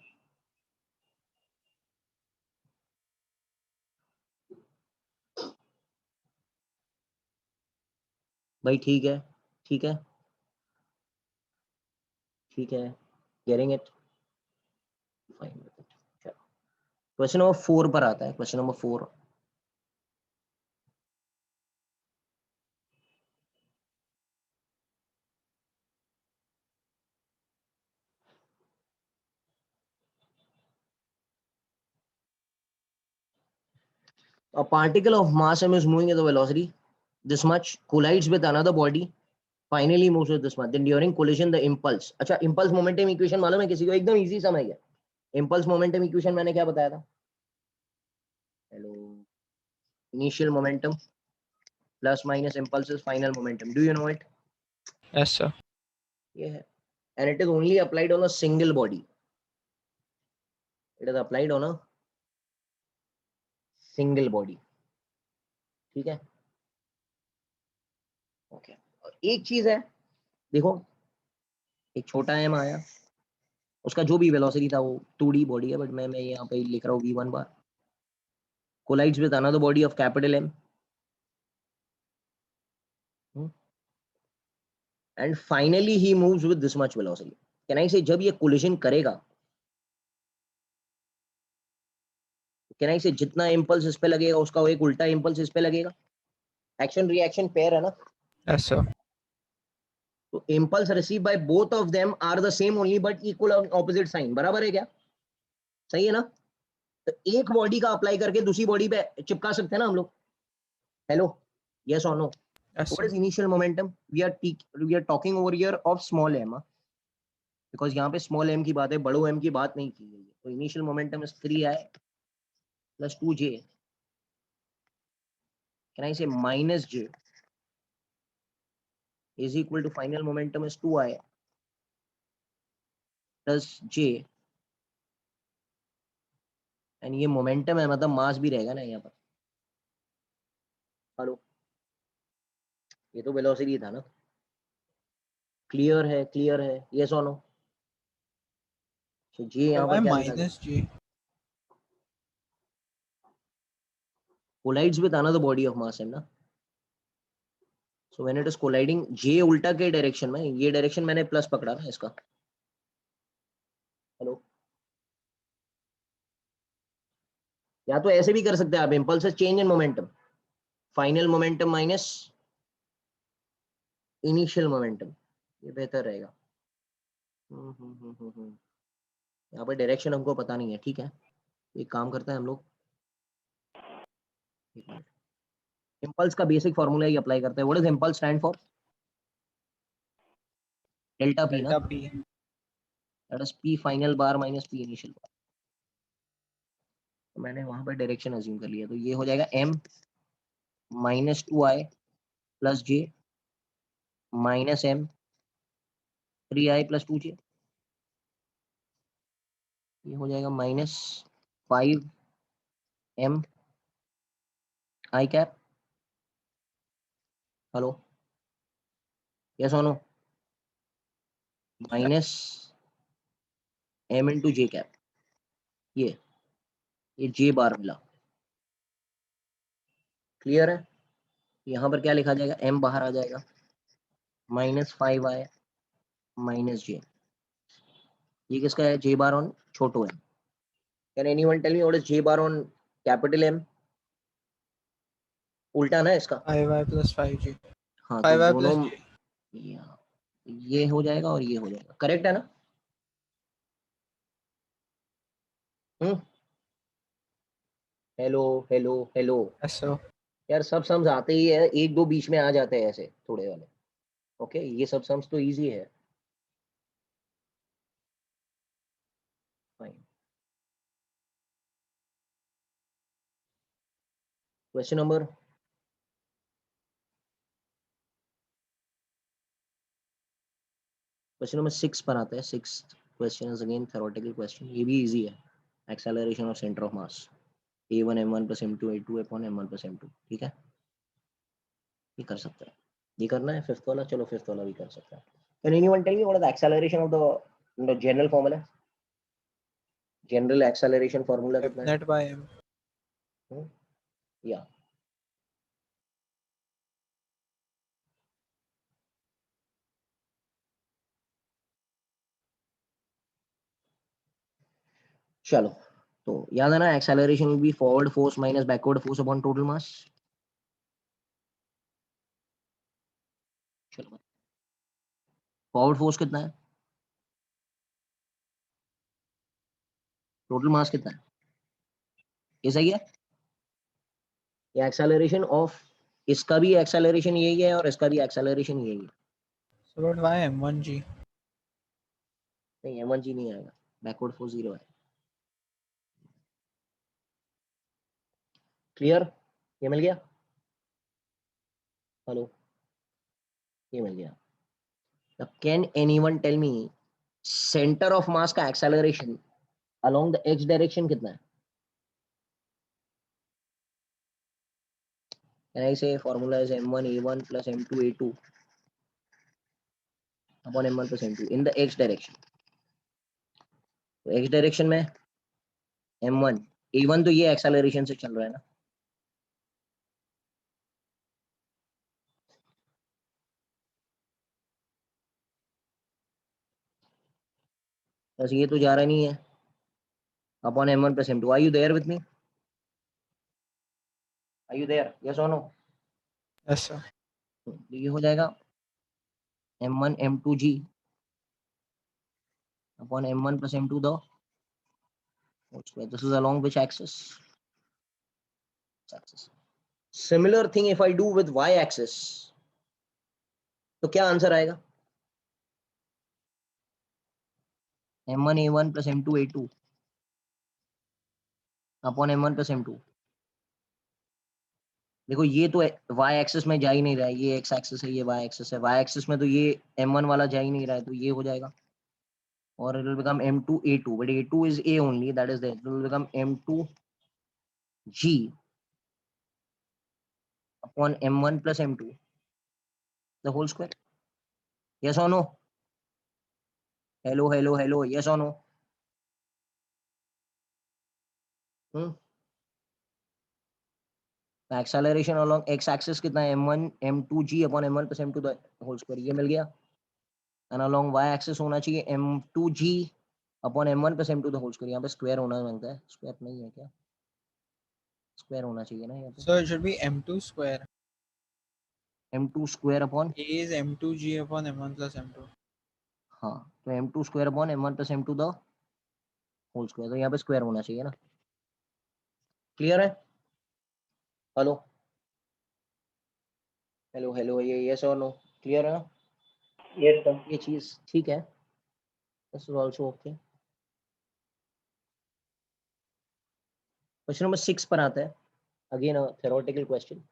भाई ठीक है, ठीक है, ठीक है, getting it, fine with it. चलो क्वेश्चन नंबर 4 पर आता है, question number 4। A particle of mass m is moving at the velocity this much, collides with another body, finally moves with this much, then during collision the impulse, अच्छा impulse momentum equation मालूम है किसी को? एकदम easy समझ गया। impulse momentum equation मैंने क्या बताया था? Hello, initial momentum plus minus impulse is final momentum, do you know it? Yes, sir. ये है, and it is only applied on a single body, it is applied on a single body, ठीक है, okay. और एक चीज है, देखो एक छोटा एम आया, उसका जो भी वेलोसिटी था वो 2D बॉडी है, बट मैं यहाँ पे लिख रहा हूँ v1 bar, collides with another body of capital M, and finally he moves with this much velocity. Can I say जब ये collision करेगा, can I say जितना impulse इस पे लगेगा उसका वो एक उल्टा impulse इस पे लगेगा, action reaction pair है ना, Yes, sir. तो impulse received by both of them are the same only but equal on opposite sign, बराबर है क्या? सही है ना? तो एक बॉडी का अप्लाई करके दूसरी बॉडी पे चिपका सकते हैं ना हम लोग, hello, yes or no? Yes, What sir. is initial momentum? We are talking over here of small m, because यहाँ पे small m की बात है, बड़ो m की बात नहीं की गई है, तो initial momentum is 3i plus 2j, can I say minus j is equal to final momentum is 2i plus j, and ये मोमेंटम है मतलब मास भी रहेगा ना यहाँ पर, हेलो, ये तो वेलोसिटी था ना, क्लियर है, क्लियर है, यस और नो? तो जी So यहाँ why पर क्या लिखा गया? minus G? Collides with another body of mass है ना, so when it is colliding, जे उल्टा के डायरेक्शन में, ये डायरेक्शन मैंने प्लस पकड़ा ना इसका, हेलो, या तो ऐसे भी कर सकते हैं आप, impulse change in momentum, final momentum minus initial momentum, ये बेहतर रहेगा। यहाँ पर डायरेक्शन हमको पता नहीं है, ठीक है, एक काम करते हैं हम लोग, एक मिनट, इम्पल्स का बेसिक फॉर्मूला ही अप्लाई करते हैं। What is impulse stand for? Delta p ना, Delta P. That is p final bar minus p initial bar, तो मैंने वहां पर डायरेक्शन अज्यूम कर लिया, तो ये हो जाएगा m minus 2i plus j minus m 3i plus 2j, ये हो जाएगा minus 5m i cap, hello, yes और नो? माइनस m इंटू जे कैप, ये j बार मिला, क्लियर है? यहाँ पर क्या लिखा जाएगा, m बाहर आ जाएगा, माइनस 5i माइनस j, ये किसका है? j बार ऑन छोटो m, can anyone tell me what is j bar on capital M? उल्टा ना इसका, 5y plus 5G. हाँ तो 5y दोनों, plus G. ये हो जाएगा और ये हो जाएगा, करेक्ट है ना? Hello, hello, hello, Yes, sir. यार सब सम्स आते ही है, एक दो बीच में आ जाते हैं ऐसे थोड़े वाले, ओके, ये सब सम्स तो इजी है, fine. Question number question number 6 पर आते हैं। 6 question is again theoretical question, ये भी इजी है, acceleration of centre of mass a1 m1 plus m2 a2 upon m1 plus m2, ठीक है। ये कर सकते हैं, ये करना है फिफ्थ वाला, चलो फिफ्थ वाला भी कर सकते हैं। Can anyone tell me what is the acceleration of the general formula, general acceleration formula F कितना है? net by m. या चलो, तो याद है ना, acceleration will be forward force minus backward force upon total mass. चलो, फॉरवर्ड फोर्स कितना है, टोटल मास कितना है, ये सही है। ये एक्सेलरेशन ऑफ, इसका भी एक्सेलरेशन यही है और इसका भी एक्सेलरेशन यही है। So what why m1g? नहीं, m1g नहीं आएगा, बैकवर्ड फोर्स 0 है। क्लियर, ये मिल गया, हेलो, ये मिल गया। अब can anyone tell me centre of mass का acceleration along the x direction कितना है? Can I say formula is m1 a1 plus m2 a2 upon m1 plus m2 in the x direction. तो x direction में m1 a1 तो ये acceleration से चल रहा है ना, बस ये तो जा रहा नहीं है, upon m1 plus m2। Are you there with me, are you there, yes और नो? Yes sir. तो ये हो जाएगा m1 m2g upon m1 plus m2 the whole square. This is along which axis? Axis. Similar thing if I do with y axis, तो क्या answer आएगा? m1 a1 plus m2 a2 upon m1 plus m2। देखो ये तो y axis में जा ही नहीं रहा है, ये x एक्सिस है, ये y एक्सिस है, y एक्सिस में तो ये m1 वाला जा ही नहीं रहा है, तो ये हो जाएगा और it will become m2 a2, but a2 is a only, that is there, it will become m2g upon m1 plus m2 the whole square. Yes or no? Hello, hello, hello, yes or no? hmm? Acceleration along X axis कितना है, m1 m2g upon m1 plus m2 the whole square, ये मिल गया। And along y axis होना चाहिए m2g upon m1 plus m2 the whole square, यहाँ पे square होना मांगता है, स्क्वायर नहीं है क्या, स्क्वायर होना चाहिए ना यहाँ पे, So it should be m2 square. m2 square upon, A is m2g upon m1 plus m2. हाँ तो m2 square upon m1 plus m2 the whole square, तो यहाँ पे स्क्वायर होना चाहिए ना। क्लियर है, हेलो, हेलो, हेलो, ये यस और नो, क्लियर है ना, Yes, sir. ये चीज ठीक है, this is also okay. Question number 6 पर आता है, again a theoretical question.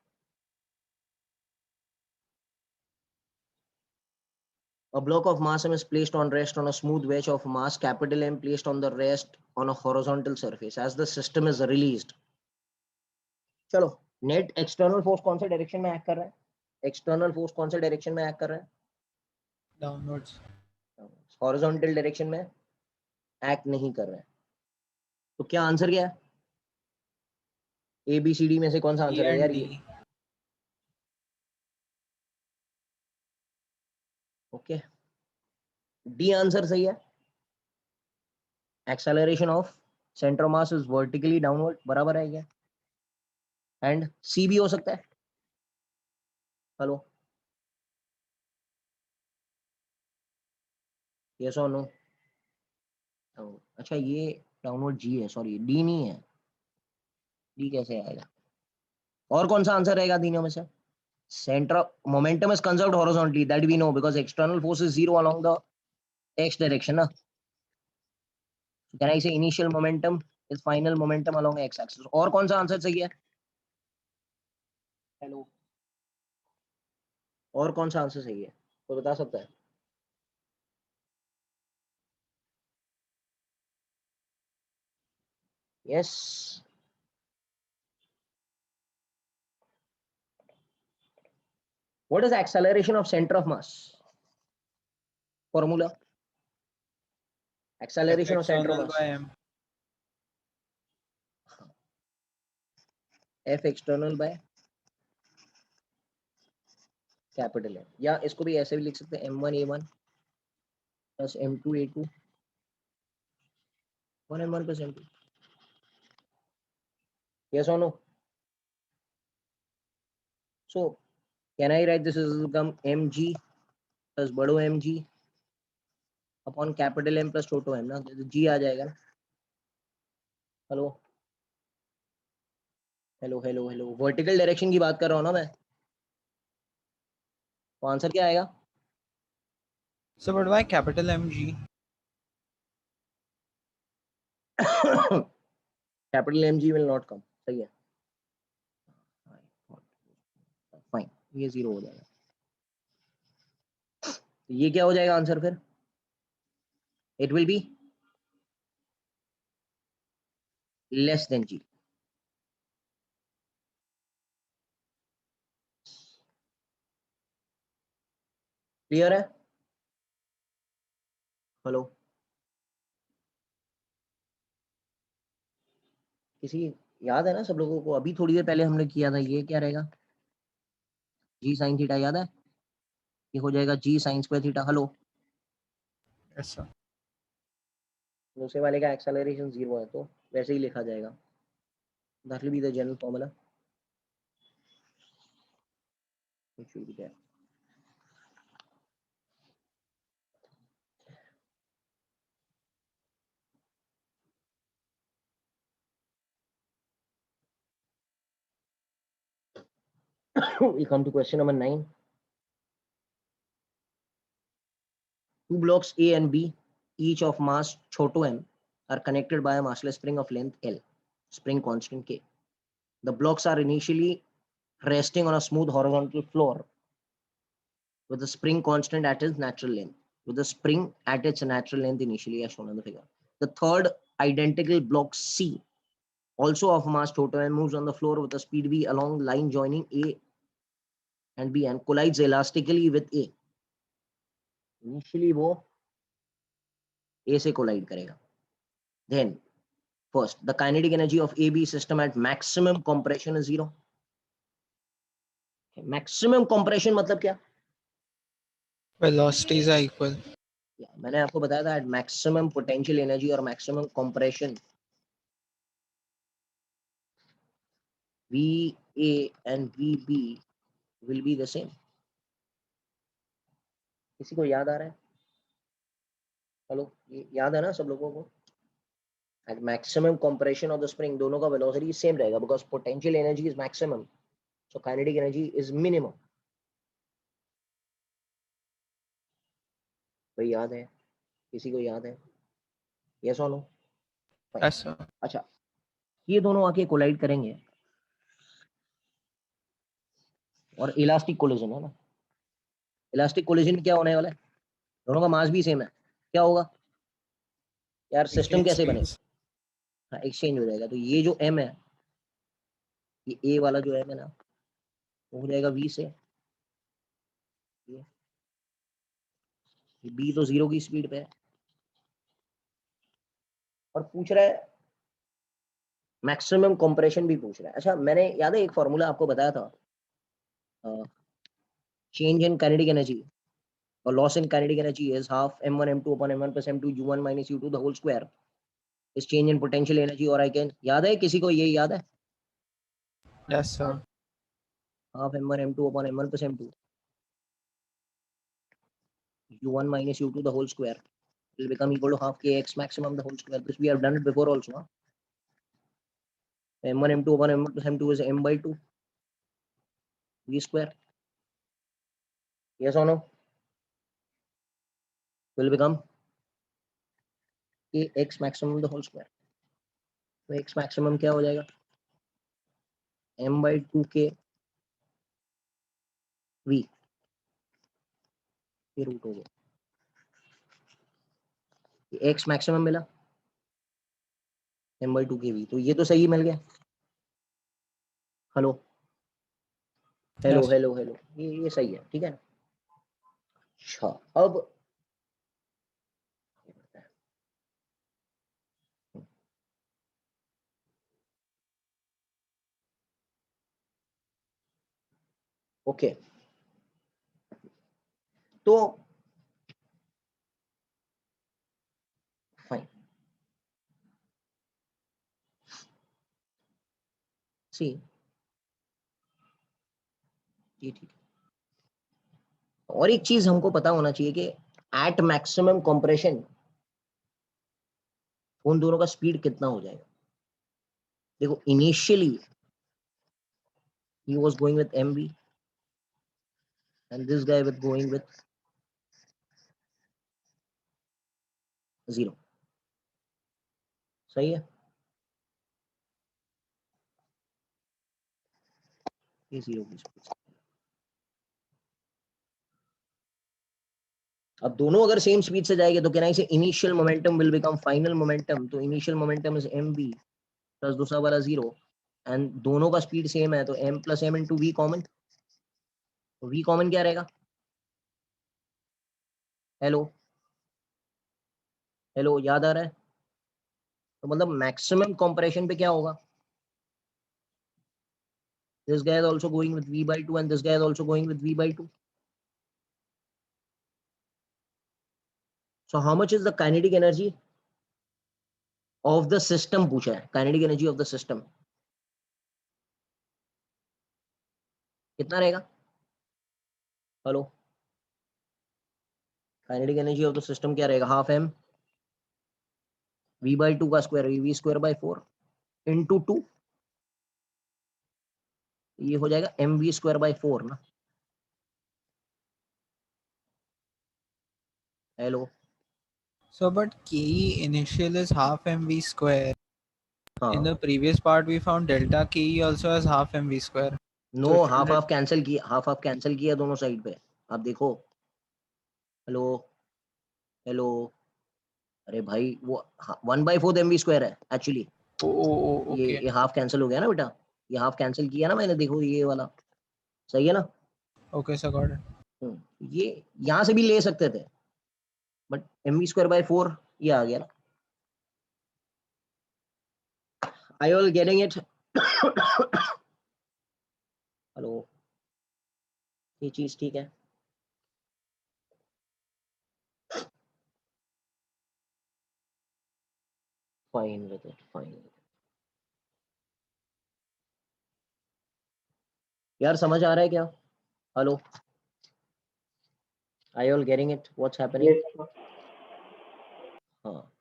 A block of mass M is placed on rest on a smooth wedge of mass capital M placed on the rest on a horizontal surface. As the system is released, चलो, net external force कौन से direction में act कर रहा है, external force कौन से direction में एक्ट कर रहा Downwards. है, हॉरिजॉन्टल डायरेक्शन में एक्ट नहीं कर रहा है। तो क्या आंसर क्या है, ए बी सी डी में से कौन सा E आंसर है यार and ये? D. ओके, डी आंसर सही है, acceleration of centre mass is vertically downward, बराबर है क्या, एंड सी भी हो सकता है। हेलो, यस और नो? अच्छा ये डाउनवर्ड जी है, सॉरी डी नहीं है, डी कैसे आएगा, और कौन सा आंसर रहेगा तीनों में से? Center of momentum is conserved horizontally, that we know because external force is zero along the x direction na? So can I say initial momentum is final momentum along x axis? और कौन सा answer सही है, hello, और कौन सा answer सही है, कोई बता सकता है? Yes, What is the acceleration of center of mass? Formula. Acceleration of center of external mass. by m. F external by capital M, या इसको भी ऐसे भी लिख सकते हैं m1a1 plus m2a2 1m1 plus m2. Yes or no? So can I write this as become mg plus बड़ो mg upon capital M plus छोटो m ना, तो g आ जाएगा ना. Hello hello hello hello, vertical direction की बात कर रहा हूँ ना मैं, तो आंसर क्या आएगा? So but why capital MG? Capital mg will not come. सही है, फाइन, ये 0 हो जाएगा. तो ये क्या हो जाएगा आंसर फिर? It will be less than g. Clear है? हेलो, किसी याद है ना सब लोगों को? अभी थोड़ी देर पहले हमने किया था, ये क्या रहेगा? जी साइन थीटा याद है? ये हो जाएगा g sine square theta. Hello, Yes sir. दूसरे वाले का एक्सेलरेशन 0 है तो वैसे ही लिखा जाएगा. That will be the general formula. It should be there. We come to question number 9. Two blocks A and B, each of mass छोटो m, are connected by a massless spring of length L, spring constant K. The blocks are initially resting on a smooth horizontal floor with the spring constant at its natural length. With the spring at its natural length initially as shown in the figure. The third identical block C, also of mass छोटो m, moves on the floor with a speed v along line joining A and B and collides elastically with A. Initially वो A से collide करेगा. Then first, the kinetic energy of AB system at maximum compression is 0. Okay, maximum compression मतलब क्या? Velocities are equal. मैंने आपको बताया था at maximum potential energy और maximum compression, VA and VB will be the same. किसी को याद आ रहा है? हेलो, ये याद है ना सब लोगों को? At maximum compression of the spring दोनों का velocity same रहेगा because potential energy is maximum, so kinetic energy is minimum. भाई याद है? किसी को याद है? Yes or no? Yes sir. अच्छा, ये दोनों आके कोलाइड करेंगे और इलास्टिक कोलिजन है ना. इलास्टिक कोलिजन में क्या होने वाला है? दोनों का मास भी सेम है, क्या होगा यार? सिस्टम Exchange कैसे बनेगा? speeds. हाँ, एक्सचेंज हो जाएगा. तो ये जो m है, ये a वाला जो m है ना, वो हो जाएगा v से. ये b तो 0 की स्पीड पे है और पूछ रहा है मैक्सिमम कंप्रेशन भी पूछ रहा है. अच्छा, मैंने याद है एक फॉर्मूला आपको बताया था, change in kinetic energy or loss in kinetic energy is half m1 m2 upon m1 plus m2 u1 minus u2 the whole square is change in potential energy. और I can, याद है किसी को? ये याद है? Yes sir. half m1 m2 upon m1 plus m2 u1 minus u2 the whole square will become equal to half kx maximum the whole square. This we have done it before also, huh? m1 m2 upon m1 plus m2 is m by 2 v square. Yes or no? Will become kx maximum the whole square. तो x maximum क्या हो जाएगा? m by 2 k v, ये root हो गया. x maximum मिला m by 2 k v, तो ये तो सही मिल गया. Hello, hello Yes. Hello hello, ये सही है, ठीक है ना। अच्छा अब ओके, तो फाइन, सी ये ठीक है। और एक चीज हमको पता होना चाहिए कि एट मैक्सिमम कंप्रेशन उन दोनों का स्पीड कितना हो जाएगा। देखो initially he was going with MV and this guy with going with 0, सही है, ये 0 की स्पीड। अब दोनों अगर सेम स्पीड से जाएंगे तो कहना इसे initial momentum will become final momentum, तो initial momentum is mv plus दूसरा वाला 0 एंड दोनों का स्पीड सेम है, तो m plus m into V common, तो v कॉमन क्या रहेगा, हेलो हेलो याद आ रहा है, तो मतलब मैक्सिमम कंप्रेशन पे क्या होगा, this guy is also going with v by 2 and this guy is also going with v by 2, so how much is the kinetic energy of the system पूछा है, kinetic energy of the system कितना रहेगा, hello, kinetic energy of the system क्या रहेगा, half m v by 2 का square v square by 4 into 2, ये हो जाएगा mv स्क्वायर by 4 ना, hello, So, but KE initial is half mv square. In the हाँ previous part, we found delta KE also as half mv square. No, So, half shouldn't it? Half cancel किया, half half cancel किया दोनों side पे, आप देखो, hello hello, अरे भाई वो 1/4 mv स्क्वायर है एक्चुअली, Okay. ये हाफ कैंसिल हो गया ना बेटा, ये हाफ कैंसिल किया ना मैंने, देखो ये वाला सही है ना। Okay, so got it. ये यहाँ से भी ले सकते थे बट mv स्क्वायर by 4 ये आ गया ना, आई ऑल गेटिंग इट, हेलो, ये चीज ठीक है, फाइन विद इट, फाइन, यार समझ आ रहा है क्या, hello, I all getting it what's happening, Yes, sir. हाँ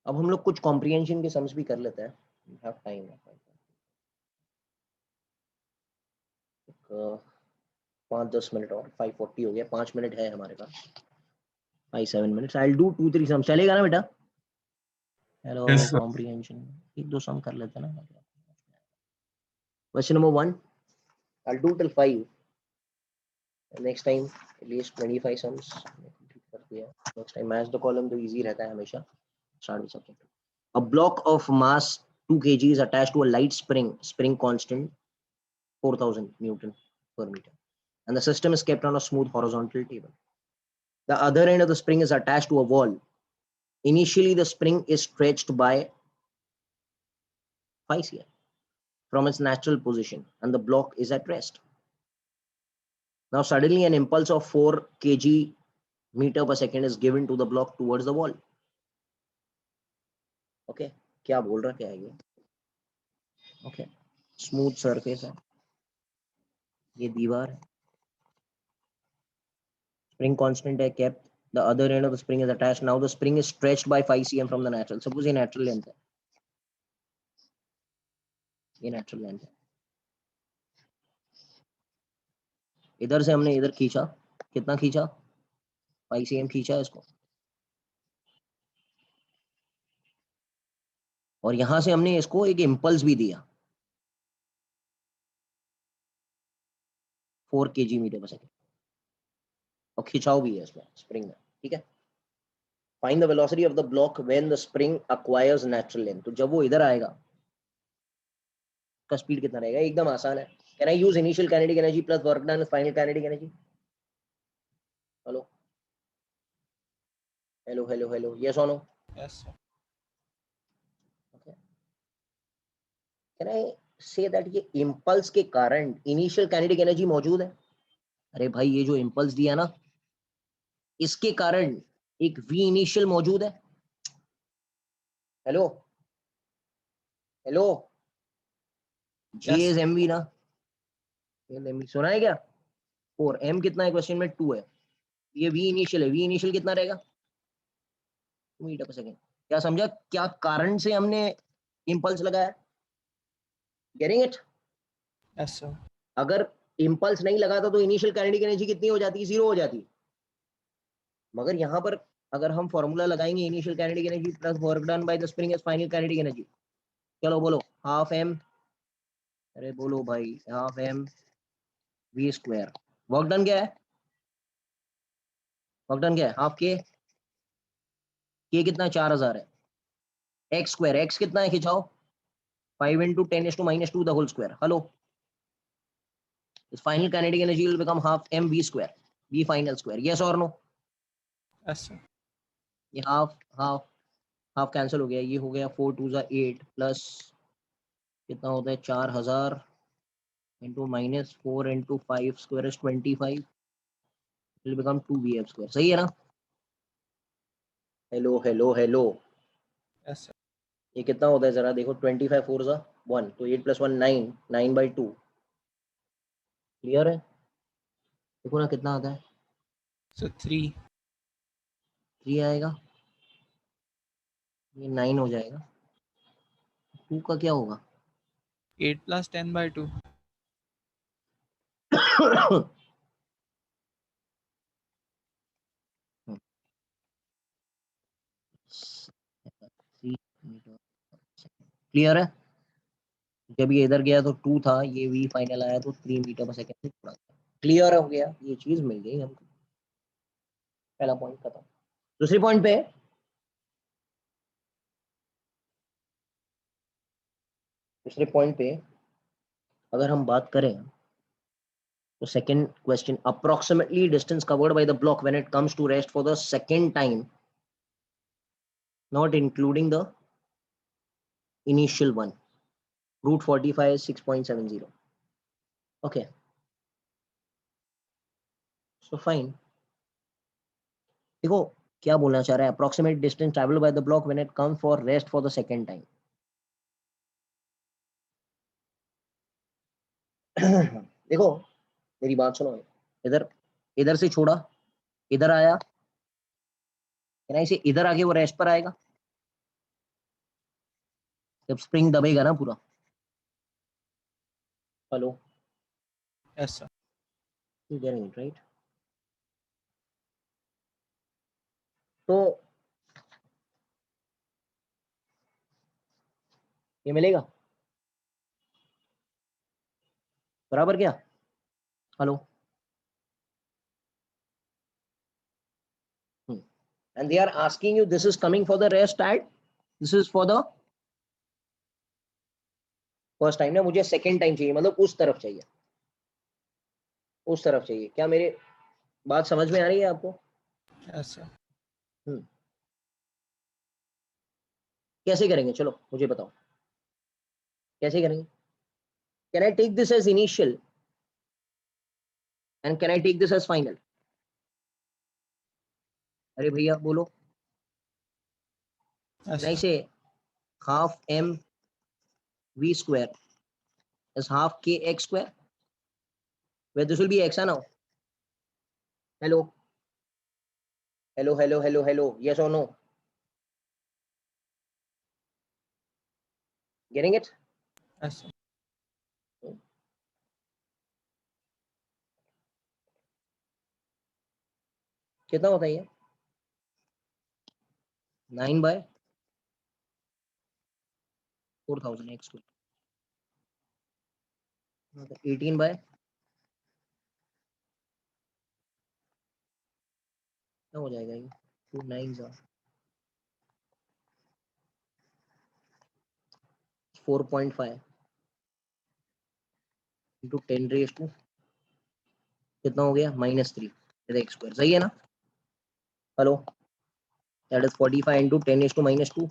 अब हम लोग कुछ कॉम्प्रिहेंशन के सम्स भी कर लेते हैं, हैव टाइम, 5-10 मिनट और 5:40 हो गया, 5 मिनट है हमारे पास, 5-7 मिनट्स, आई डू 2-3 सम, चलेगा ना बेटा, हेलो, Yes, sir. कॉम्प्रिहेंशन एक दो सम कर लेते हैं ना, question number 1 I do till 5, next time at least 25 sums कर दिया, next time match the column तो इजी रहता है हमेशा, start with subject, a block of mass 2 kg is attached to a light spring constant 4000 newton per meter, and the system is kept on a smooth horizontal table. The other end of the spring is attached to a wall. Initially the spring is stretched by 5 cm from its natural position and the block is at rest. Now suddenly an impulse of 4 kg meter per second is given to the block towards the wall. Okay, क्या बोल रहा क्या है ये, okay, smooth surface है, ये दीवार है, spring constant है kept, the other end of the spring is attached, now the spring is stretched by 5 cm from the natural, suppose ये natural length है, ये natural length है, इधर से हमने इधर खींचा, कितना खींचा, 5 cm खींचा इसको, और यहां से हमने इसको एक इम्पल्स भी दिया 4 kg मीटर पर सेकेंड, और खिंचाव भी है इसमें स्प्रिंग में, ठीक है, find the velocity of the block when the spring acquires natural length. तो जब वो इधर आएगा का स्पीड कितना रहेगा? एकदम आसान है। Can I use initial kinetic energy plus work done final kinetic energy? Hello hello hello hello, yes और no? Yes, sir. Okay, can I say that ये इंपल्स के कारण इनिशियल काइनेटिक एनर्जी मौजूद है? अरे भाई, ये जो इंपल्स दिया ना, इसके कारण एक वी इनिशियल मौजूद है। Hello hello, J Yes. Is M V ना? एम सुना है क्या? 4 एम कितना है क्वेश्चन में? 2 है। ये वी इनिशियल है, वी इनिशियल कितना रहेगा? 2 मीटर पर सेकेंड। क्या समझा? क्या कारण से हमने इंपल्स लगाया? Getting it? Yes, sir. अगर इंपल्स नहीं लगाता तो इनिशियल काइनेटिक एनर्जी कितनी हो जाती? 0 हो जाती। मगर यहाँ पर अगर हम फॉर्मूला लगाएंगे initial kinetic energy plus work done by the spring is final kinetic energy, चलो बोलो, हाफ एम, अरे बोलो भाई, half M we square. Work done क्या है? वर्क डन क्या है? हाफ के कितना है? 4000 है। एक्स स्क्वायर, एक्स कितना है? खिंचाओ, 5 into 10⁻², the whole square. Hello, final kinetic energy will become half M we square, V final square. Yes और नो? Yes, sir. ये हाफ हाफ हाफ कैंसिल हो गया, ये हो गया 4 2 8 प्लस कितना होता है? 4000 into -4 into 5 square is 25, will become 2 bf square. सही है ना? Hello hello hello, Yes, sir. ये कितना होता है जरा देखो? 25 4 1, तो 8 + 1 9, 9/2। क्लियर है? देखो ना कितना आता है? So 3. 3 आएगा, ये 9 हो जाएगा। 2 का क्या होगा? 8 plus 10/2. क्लियर है? जब ये इधर गया तो 2 था, ये वी फाइनल आया तो 3 मीटर पर सेकेंड से थोड़ा। क्लियर हो गया? ये चीज मिल गई हमको। पहला पॉइंट खत्म। दूसरी पॉइंट पे, दूसरे पॉइंट पे अगर हम बात करें तो second question, approximately distance covered by the block when it comes to rest for the second time not including the initial one, root 45 6.70। Okay, so fine. देखो क्या बोलना चाह रहा है, approximate distance travelled by the block when it comes for rest for the second time. देखो मेरी बात सुनो, इधर इधर से छोड़ा, इधर आया, कहना इसे इधर आके वो रेस्ट पर आएगा जब स्प्रिंग दबेगा ना पूरा। Hello, Yes, sir. You getting it right? तो ये मिलेगा बराबर क्या? Hello, and they are asking you this is coming for the rest at, this is for the first time ना, मुझे सेकंड टाइम चाहिए, मतलब उस तरफ चाहिए, उस तरफ चाहिए। क्या मेरे बात समझ में आ रही है आपको? Yes, sir. हम्म, कैसे करेंगे चलो मुझे बताओ, कैसे करेंगे? Can I take this as initial and can I take this as final? अरे भैया बोलो, Yes, can I sir. Say half M we square is half k x square, where this will be x now? Hello hello hello hello hello, yes or no? Getting it? Yes, sir. कितना होता है ये? 9/4000 x square, 18 क्या हो जाएगा ये? 2 9 ज़ा 4.5 into 10 raise to कितना हो गया -3 एक्स स्क्वायर, सही है ना? Hello, that is 45 into 10 raise to -2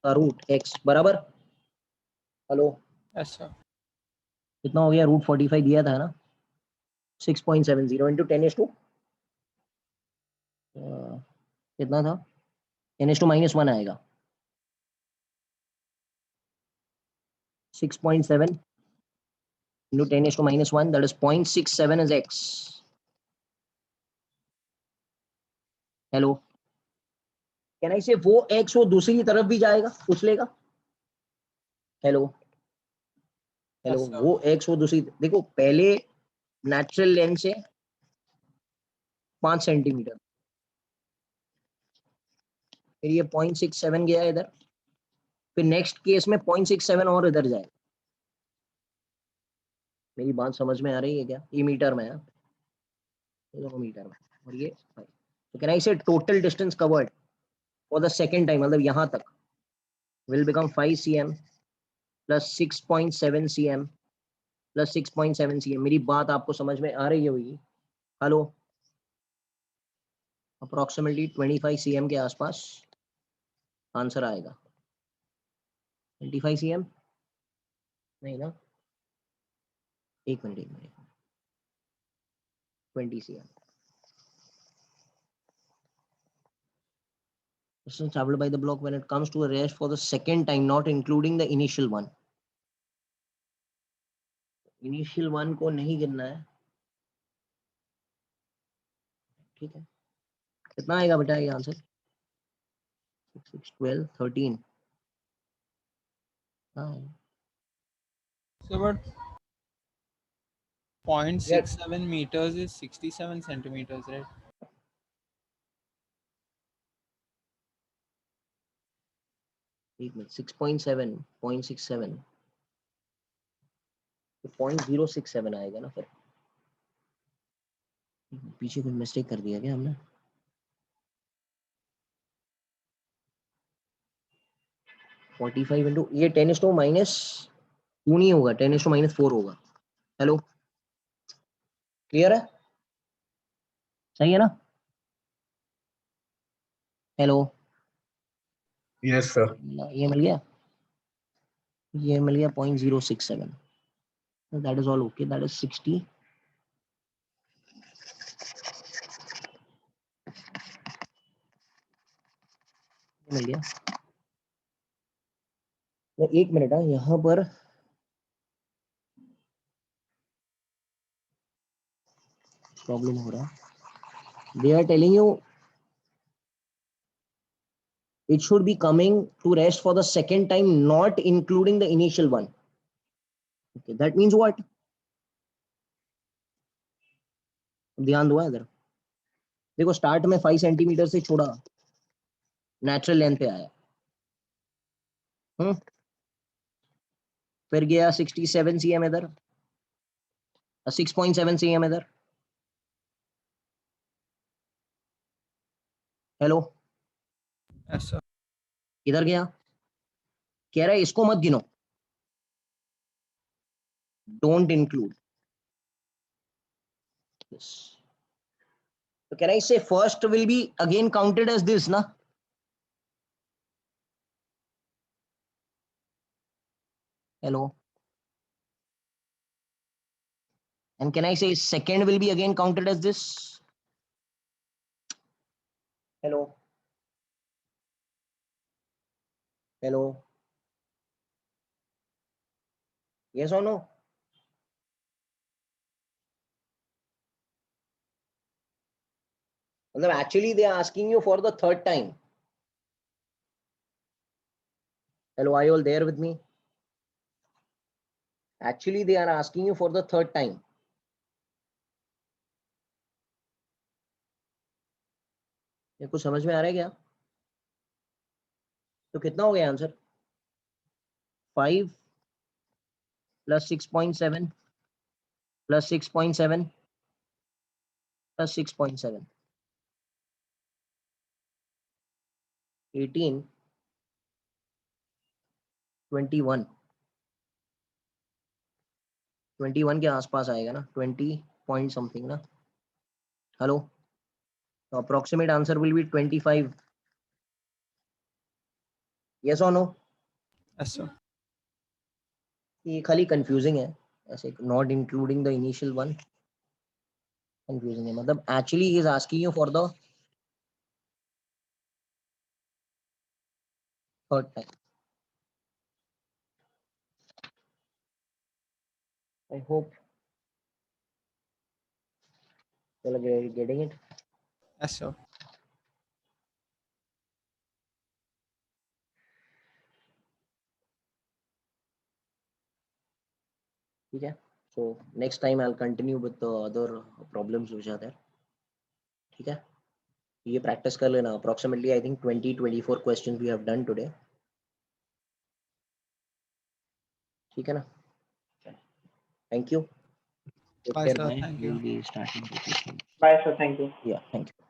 का रूट x बराबर, हेलो, Yes, sir. कितना हो गया? रूट 45 दिया था ना, 6.70 इंटू 10 रेज टू कितना था? 10 - 1 आएगा, 6.7 into 10 - 1, that is 0.67 is x. Hello, can I say वो x वो दूसरी तरफ भी जाएगा, उछलेगा? Hello hello, Yes, sir. वो x वो दूसरी, देखो पहले नेचुरल लेंथ से 5 सेंटीमीटर, फिर ये 0.67 गया इधर, फिर नेक्स्ट केस में 0.67 और इधर जाएगा। मेरी बात समझ में आ रही है क्या? ये मीटर में है, ये दोनों मीटर में, और ये तो कैन आई से total distance covered for the second time, मतलब यहाँ तक will become 5 cm plus 6.7 cm plus 6.7 cm। मेरी बात आपको समझ में आ रही होगी? हेलो, अप्रोक्सीमेटली 25 cm के आसपास आंसर आएगा। 25 cm नहीं ना, एक minute 20 cm distance traveled by the block when it comes to a rest for the second time, not including the initial one। Initial one को नहीं गिनना है, ठीक है? कितना आएगा बेटा ये आंसर? 6 6 12 13। हाँ So, but 0.67 meters is 67 centimeters, right? एक मिनट, 6.7 0.67 तो 0.067 आएगा ना फिर। पीछे कुछ मिस्टेक कर दिया क्या हमने? -45 इंटू ये 10⁻², नहीं होगा, 10⁻4 होगा। हेलो, क्लियर है? सही है ना? Hello, Yes, sir. ये मिल गया, ये मिल गया 0.067, that is all okay, that is 60 मिल गया। तो एक मिनट है, यहाँ पर प्रॉब्लम हो रहा है। They are telling you it should be coming to rest for the second time, not including the initial one। okay, that means what? ध्यान दो इधर, देखो स्टार्ट में 5 सेंटीमीटर से छोड़ा, नेचुरल लेंथ पे आया, फिर गया 67 cm इधर, 6.7 cm इधर। Hello, Yes, sir. इधर गया, कह रहा है इसको मत गिनो, डोंट इंक्लूड दिस। तो can I say first will be again counted as this ना? Hello, and can I say second will be again counted as this? Hello, hello, yes or no? मतलब actually they are asking you for the third time। Hello, are you all there with me? Actually they are asking you for the third time। ये कुछ समझ में आ रहा है क्या? तो कितना हो गया आंसर? 5 plus 6.7 plus 6.7 plus 6.7 18 21 21 के आसपास आएगा ना, 20 पॉइंट समथिंग ना. हेलो, तो approximate answer will be 25. Yes और नो? Yes, sir. ये खाली कंफ्यूजिंग है ऐसे, not including the initial one. Confusing है, मतलब actually he is asking you for the third time. I hope you are getting it. Yes, sir. ठीक है. So next time I will continue with the other problems which are there. ठीक है, ये practice कर लेना. Approximately I think 20-24 questions we have done today. ठीक है ना? Thank you. Bye, Take care. sir. Bye. Thank We you. will be starting with this. Bye, sir. Thank you. Yeah, thank you.